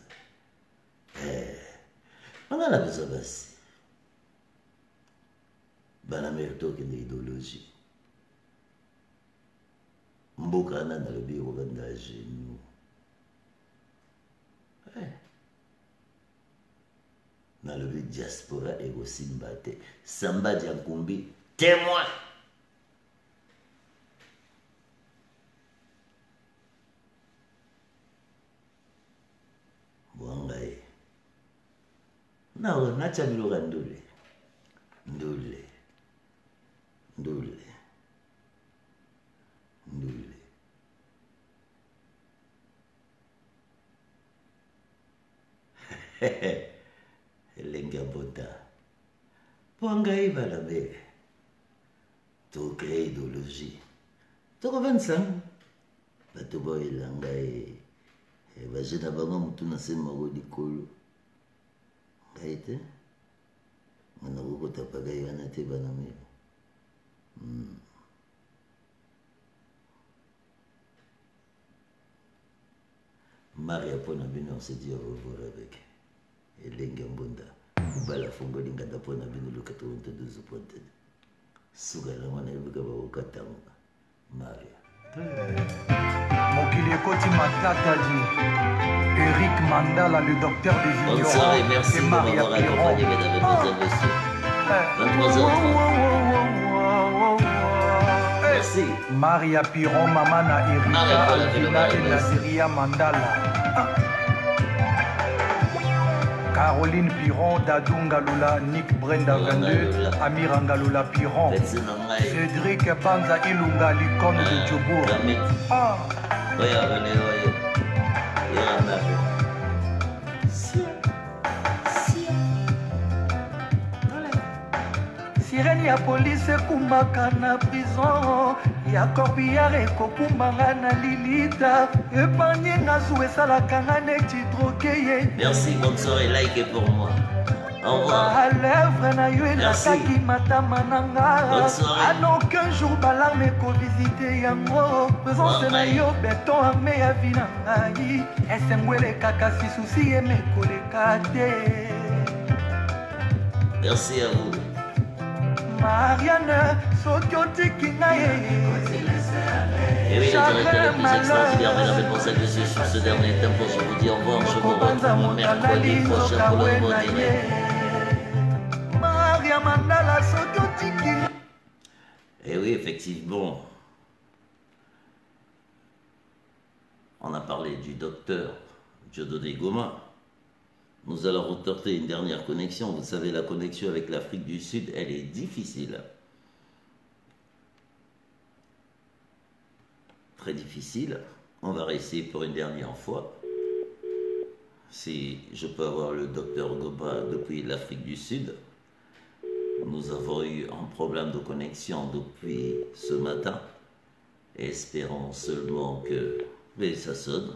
nanga na boza basi bana merito okende idéologie mboka wana nalobi ekovanda ya genou nalobi diaspora ekosimba te Sambadi ya Nkumbi témoin bwangai nawo natya biloka ndule elenge bota mpo ngai bana be tocrée idéologie tokovanisa bato boyela ngai baje na bango motu na se moko likolo ngai te nga nakokota pagai wana te bana me maria mpo na bino on se dit au revoir avec elenge mbunda bala fongo linganda mpo na bino le 92.2 suka nango nayebika bakokatanga maria mokili ekoti matata di Eric Mandala le docteur des ignorants. Bonne soirée, merci de m'avoir accompagné mesdames et messieurs. 23h30. Merci. Maria Piron, Mamana Erika, Alvina et Naziria Mandala. Caroline Piron, Dadunga Lula, Nick Brenda 22, Amiranga Lula Piron, Cédric Banza Ilunga, l'icône de Djobour. ya polisi ekumbaka na prison ya corbillard ekokumbanga na lilita epargne ngazu esalaka nga neti droge ye. Merci, bonne soirée, like pour moi. Au revoir. À lèvres na yo elakaki matama na nga ano qu'un jour balarme ekovisite yango présence na yo beton arme ya vi na ngai esengo elekaka si susi emekoleka te. Merci à vous. Marianne, soki otiki ngai Et oui, le directeur le plus extraordinaire, mesdames et pour que je suis sur ce dernier tempo, je vous dis au revoir, je vous retrouve mercredi prochain pour le nouveau dîner. Et oui, effectivement, on a parlé du docteur Dieudonné Goma. Nous allons retenter une dernière connexion. Vous savez, la connexion avec l'Afrique du Sud, elle est difficile. Très difficile. On va réessayer pour une dernière fois. Si je peux avoir le docteur Goma depuis l'Afrique du Sud. Nous avons eu un problème de connexion depuis ce matin. Espérons seulement que... Mais ça sonne.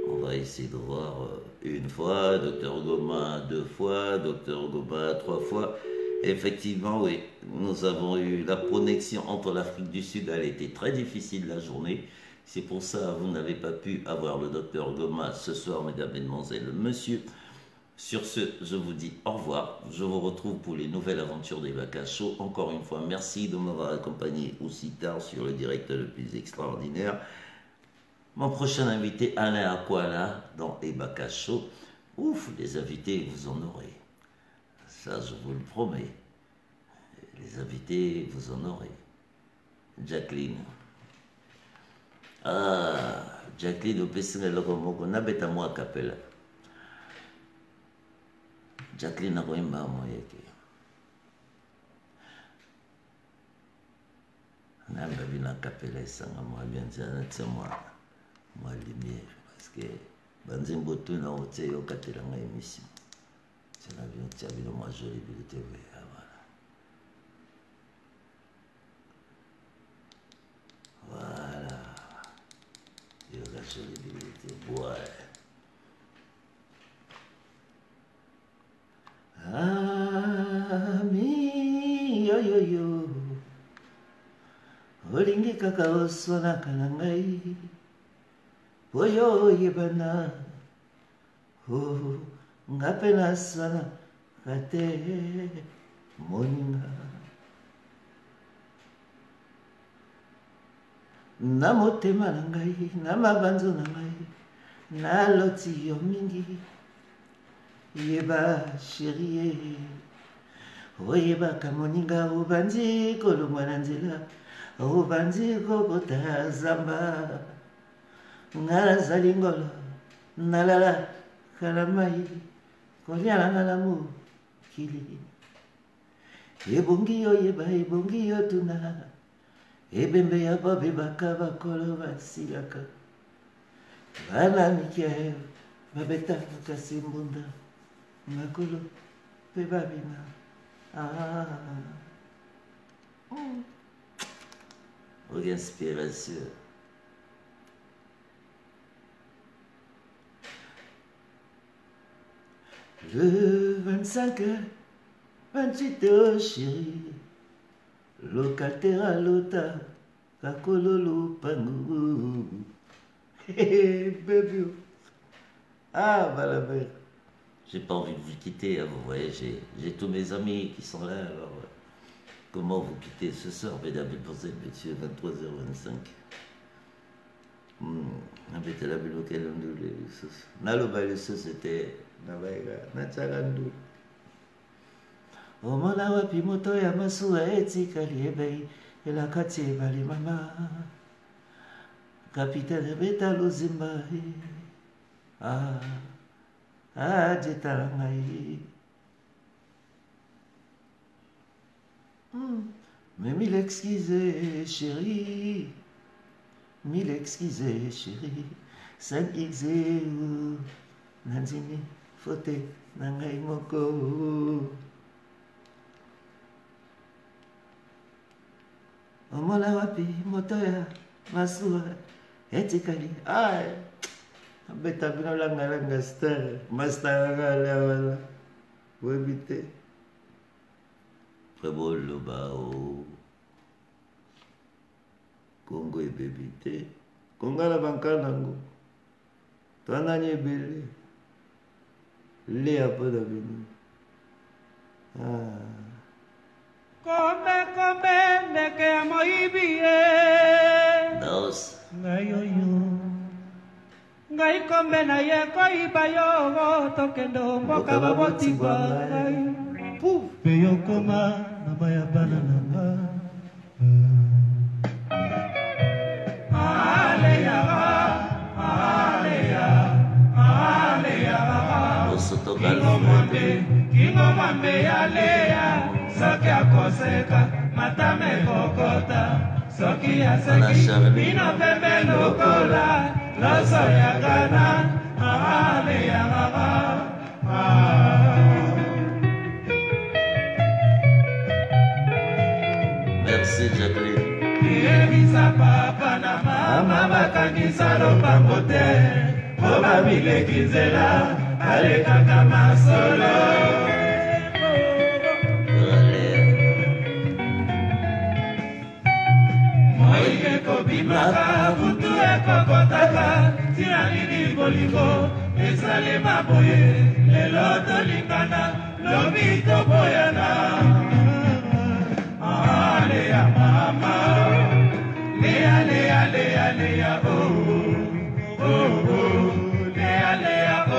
On va essayer de voir une fois, docteur Goma 2 fois, docteur Goma 3 fois. Effectivement, oui, nous avons eu la connexion entre l'Afrique du Sud. Elle était très difficile la journée. C'est pour ça que vous n'avez pas pu avoir le docteur Goma ce soir, mesdames, mesdemoiselles, monsieur. Sur ce, je vous dis au revoir. Je vous retrouve pour les nouvelles aventures des Baka Show. Encore une fois, merci de m'avoir accompagné aussi tard sur le direct le plus extraordinaire. Mon prochain invité, Alain Aquala, dans Ebaka Show. Ouf, les invités, vous en aurez. Ça, je vous le promets. Les invités, vous en aurez. Jacqueline. Ah, Jacqueline, au PCN, on a bêta moi capella. Jacqueline a quoi m'a moyeke. On a vu la capella et ça m'a bien dit, c'est moi lumière parce que banzimbo tout na hotel au katela nga émission. C'est la vie tu as vu moi jolie TV voilà. Il y a la jolie ouais. Ami yo yo yo olingi kaka oswanaka na ngai oyo yebana oh nga mpe naswanaka te moninga na motema na ngai na mabanzo na ngai naloti yo mingi yeba chérie oyebaka moninga obandi kolongwa na nzela obandi kokota zamba nga nazali ngolo nalala kala mai kolia nanga na mokili ebongi yo yeba ebongi yo tuna ebembe ya babebaka bakolo basilaka bana mike babetaka simbunda makolo mpe babina inspiration. Le 25, 28 chérie, locataire lota, kakololo pangu. Hey baby. Ah, Balabert. J'ai pas envie de vous quitter, hein, vous voyez, j'ai tous mes amis qui sont là, alors comment vous quitter ce soir, mesdames et messieurs, 23h25. Avec la biloquelle de l'Elissus. Naloba l'Elissus c'était Natchagandu. Omona wapi moto ya masuwa etikali ebei elakati ebali mama. Capitaine beta lozimba. Ah. Ah, Jétalangaï. Mais mille excuses, chérie. Mille excuses, chérie. 5x, Nanzini, Fote, Nangaï Moko. omona wapi moto ya masuwa etikali abeta bino langa star master ngala wala webite prebolo bao Congo ebebite kongala bankanango twananye ebele le apoda bino Kombe ndeke ya moibi ngai oyo ngai kombe na ye koiba yo tokendo mboka babotigwa ngai pe yokoma na baya bana na nga Kingo mwambe ya lea soki akoseka matame kokota soki ya seki bino pembe lokola loso ya gana lea Merci Jacqueline. Yebisa papa na mama bakangisa lopango te po babileki nzela alekaka masolo moi ekobimaka butu ekokotaka tina nini bolingo esalema boye lelo tolingana lobi toboyana Lea mama Lea Lea Lea Lea oh Lea Lea oh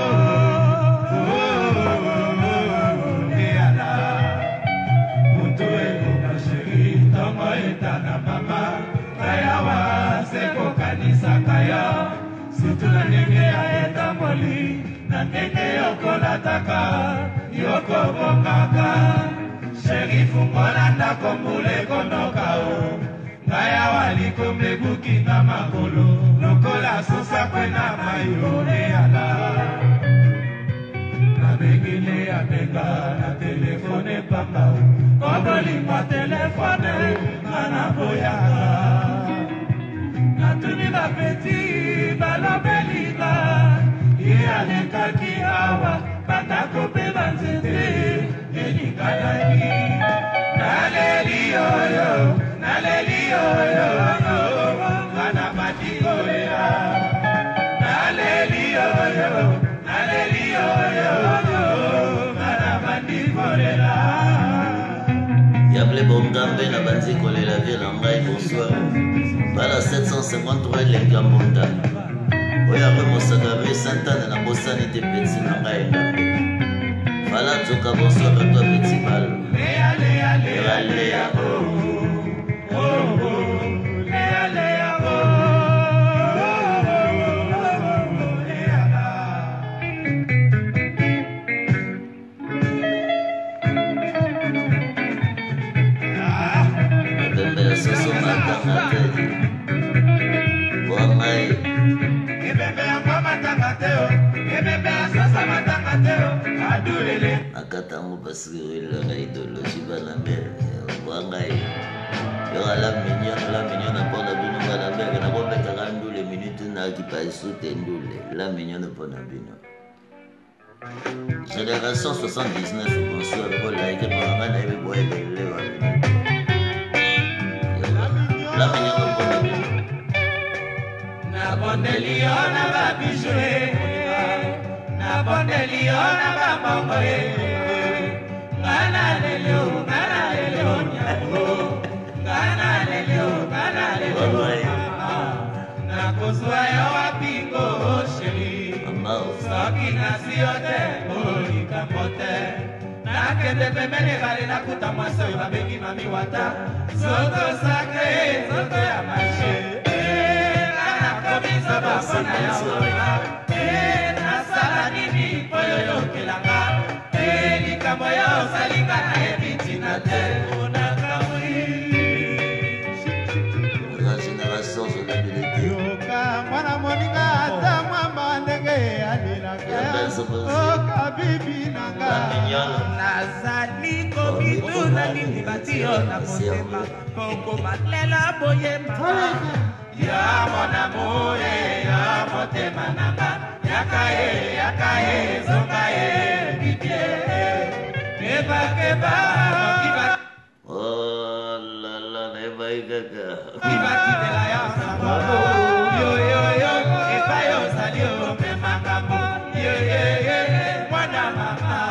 Lea la Mutu ego mashiri Tongo etana mama Kaya wa seko kanisa kaya Situla nenge ya etamboli Na nenge yoko lataka Yoko bongaka Sherifu mbolanda kombule kondokao Ngaya waliko mebuki na makolo Lokola susa kwena mayo leala Na begile ya bega na telefone pambao Koboli mwa telefone Mana boyaka Natuni la peti balobelika Yalekaki awa Batako pe banzete Elikanaki Naleli yoyo Naleli yoyo Mana matikoya Naleli yoyo Naleli yoyo Mana matikoya Yable Bongambe na banziko le la ville en rail bonsoir Bala 753 Lengambonda Oya Remosagabe Santana na Bosani te petit na rail Voilà, Zoka, bonsoir à toi, petit mal. Léa, Léa, Léa, Léa, oh, oh, oh, Léa, Léa, oh, Léa, Bébé, ce sont ma tante. Wamai. Bébé, ma tante. Bébé, ça ma tante. Adulele. Akatango parce que la idéologie va la mer. Wangai. La mignonne a pas la bino va la mer. Na bombe 42 les minutes na qui passe sous tendule. La mignonne pas la bino. Génération 79 bonsoir pour la équipe on a des boys de la mignonne pas la bino. Na bondeli ona ba bijoué. Na bondeli ona ba bongoé. Ngana lelio nyako. Ngana lelio Na kozwa yo wapingo sheri. Soki na siyote olika mote. Na kende pemene vale na kuta mwaso yo babengi mami wata. Zoto sacré, zoto ya maché. Ngana komisa bafona ya wala. Nasala nini poyo yokelanga. Likambo yo salinga na ebitina te. La génération je l'ai Yoka mwana moninga ata mwamba ndenge alilaka. okabibi nanga nazali komituna nini batio na motema pokoma lela boye mama ya mon amour ya motema nanga yakae zonga bibie keba oh la la neba kaka kiba kitela ya samba yo eba yo salio mema kambo yo mwana mama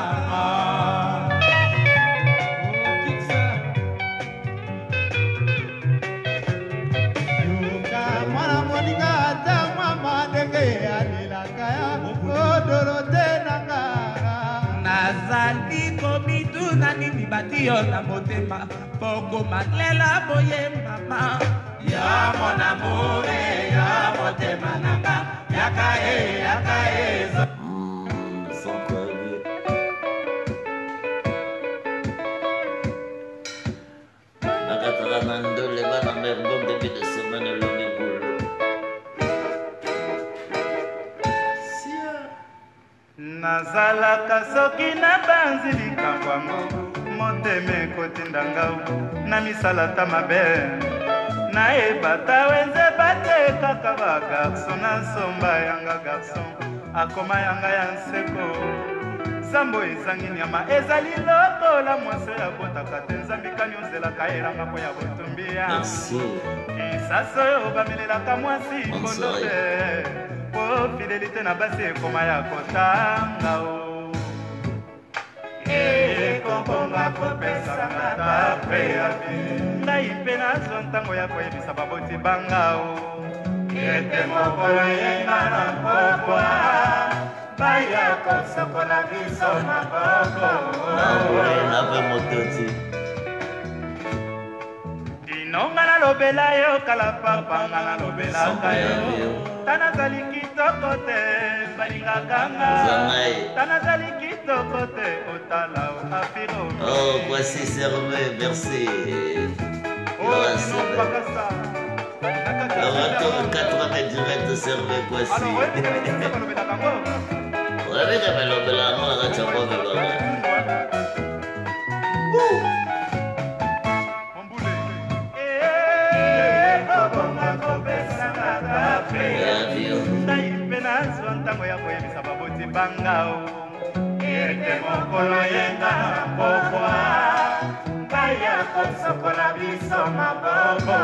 mwana moninga ata mama ndenge alilakaya odorote nanga nazali komituna nini batio na motema pokoma lela boye mama ya mon amour ya motema nanga yakae nazalaka soki nabanzi likambo yango motema ekotinda ngau na misalata mabe nayebata wenze bate kaka bagarso nasomba yanga garso akoma yanga ya nseko sambo ezangi nyama ezali lokola mwasi oyo abotaka te nzambi kani ozelaka elanga mpo ya botumbi yango esaso oyo bamelelaka mwasi kondo te po fidelite na basi ekoma ya kotanga o ekombonga kopesanga tapre ya bi ngai mpe nazwa ntango ya koyebisa baboti banga o ete mokolo yenga na pokwa baya kosokola biso maboko nape mototi inonga nalobela yo kala papanga nalobelaka yo tanazali kitoko te balingakanga tanazali kitoko te otala afiro oh voici servé merci le retour 80 direct servé voici Ravete melobela ngona kachapa melobela ntango ya koyebisa baboti bangao ete mokolo yenga na pokwa baya kosokola biso maboko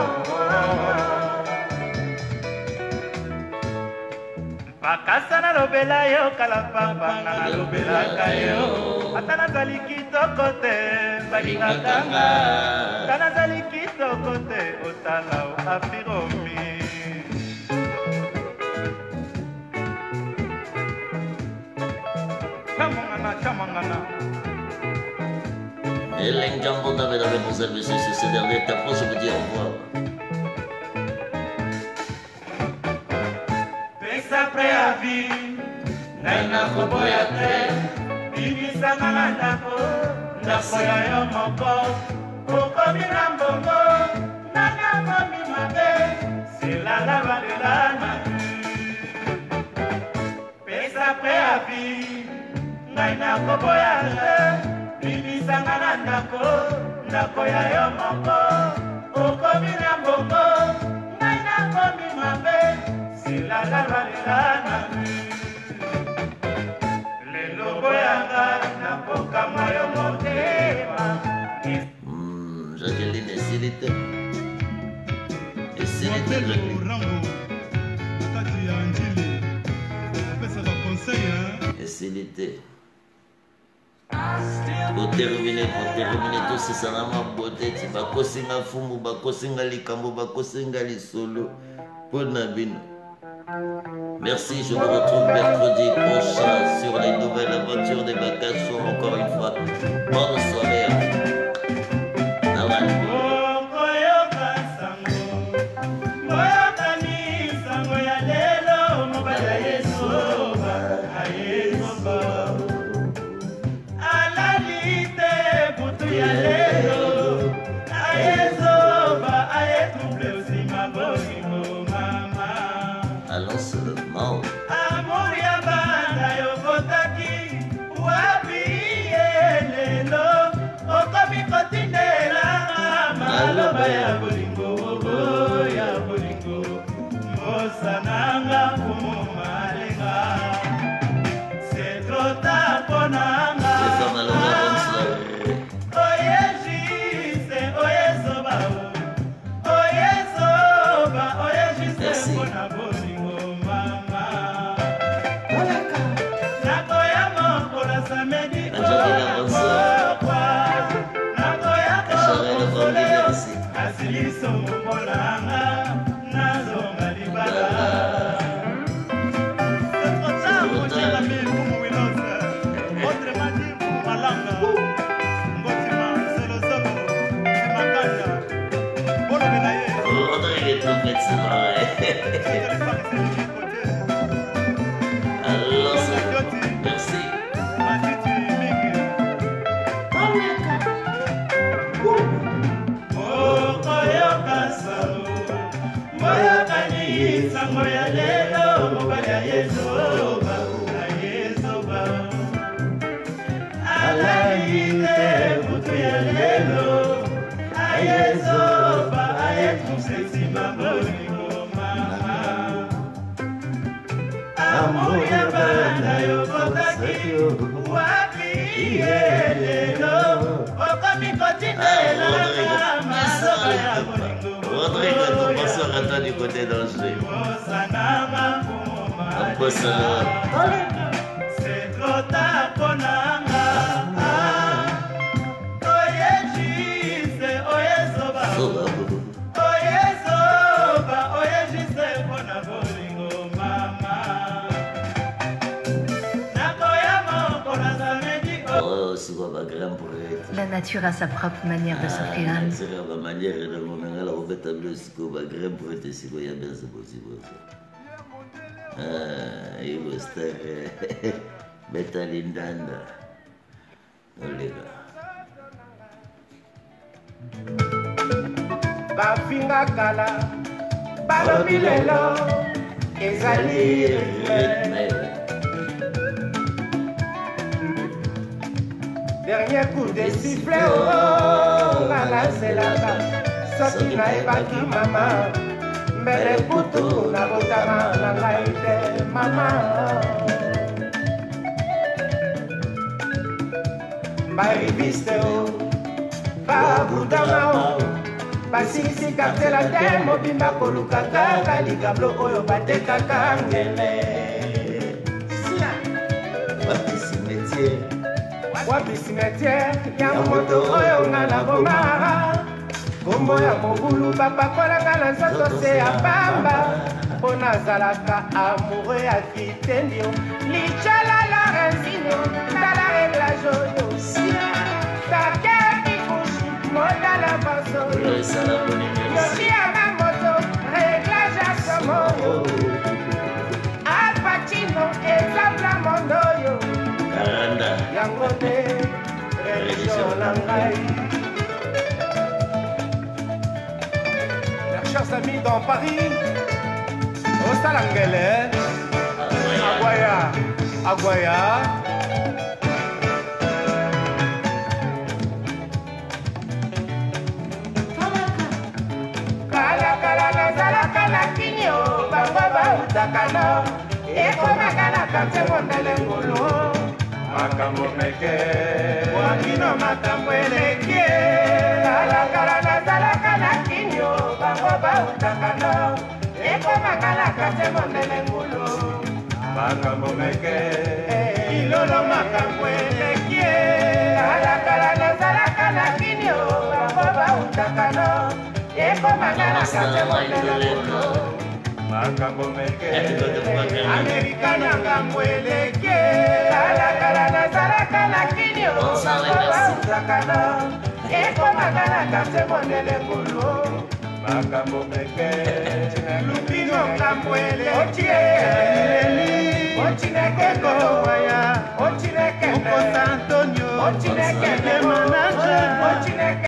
bakasa nalobela yo kala papanga nalobelaka yo ata nazali kitoko te balingakanga ata nazali kitoko te otala afiromi Hélène Gambon avait la responsabilité sur ces derniers temps, je vous dis au revoir. Pesa préavis, naina koboya te, bibisanga na ndako, ndako ya yo moko, okomi na mbongo, nanga komi mabe, silala balelana. Pesa préavis, naina koboya te, bibisanga na ndako ya yo moko okomi na mbongo ngai nakomi mabe silala balelana lelo boyanga nakokama yo motema Jacqueline esilite esilite pour terminer tout c'est ça na mabote ti bakosinga fumu bakosinga likambo bakosinga lisolo pona bino. Merci, je vous retrouve mercredi prochain sur les nouvelles aventures des vacations encore une fois. Bonne soirée. Allons seulement. Amour ya banda yo kota ya bolingo ya bolingo mosananga kumomalenga c'est trop tard ponanga oye jise oye soba oye jise pona bolingo mama nakoya mokola samedi asiliso mbolanga nazonga libala otsala mifumu wilosa autrement dit malanga ngotima selozolo makanda bolobela ye Rodrigue trompette c'est vrai. Alors merci. Moya lelo mobali ayezoba ayezoba alaite butu ya lelo ayezoba ayekusesi mabolingo mama amoya bana yokotaki wapi lelo okomikotinela maloba ya bolingo Rodrigue, ton passeur attend du côté d'Angers. C'est trop tard pour nanga. Oye jise, oye soba. Oye soba, oye jise pona bolingo mama. Nakoya mokona samedi. Oh, c'est quoi ma graine pour être. La nature a sa propre manière de s'offrir à nous. C'est la manière de mon angala au fait tableau c'est quoi ma graine pour être c'est quoi il y a bien c'est possible. Ah, il va stare Betalindanda. Olega. Bafinga kala, balobi lelo, ezali rythme. Dernier coup de sifflet, oh, nalaselaka, soki nayebaki mama, mbele kutu nabotama na ngai te mama. Bariviste o, babudama o, basilisi kartela te mobimba koluka kaka likablo oyo batekaka ngele. Wapi cimetière ya moto oyo nga na boma kombo ya mobulu bapakolanga na nzoto se ya pamba mpo nazalaka amoureux ya kitendio lichala lorenzinio tala reglage oyo take kikushi modala basoyo yoki ya mamoto reglage ya somoyo alpacino ezabla mondoyo yango te religion na ngai. Mes chers amis dans Paris, au Salangele, Aguaya, Aguaya. Kala kala nazalaka na kinyo, bango bautaka no, ekomaka na karte mondele ngulu. Makambo meke wakino makambo eleki kala nazalaka na kinyo bango bautaka no ekomaka na kate mondele ngulu makambo meke ilolo makambo eleki kala nazalaka na kinyo bango bautaka no ekomaka na kate mondele ngulu makambo meke amerikana ngambo eleki kala nazalaka na kinyo bango bautaka no ekomaka na kate mondele ngulu makambo meke lupino ngambo eleki otinekeko waya otinekene okosa antonio otinekene manaja otinekene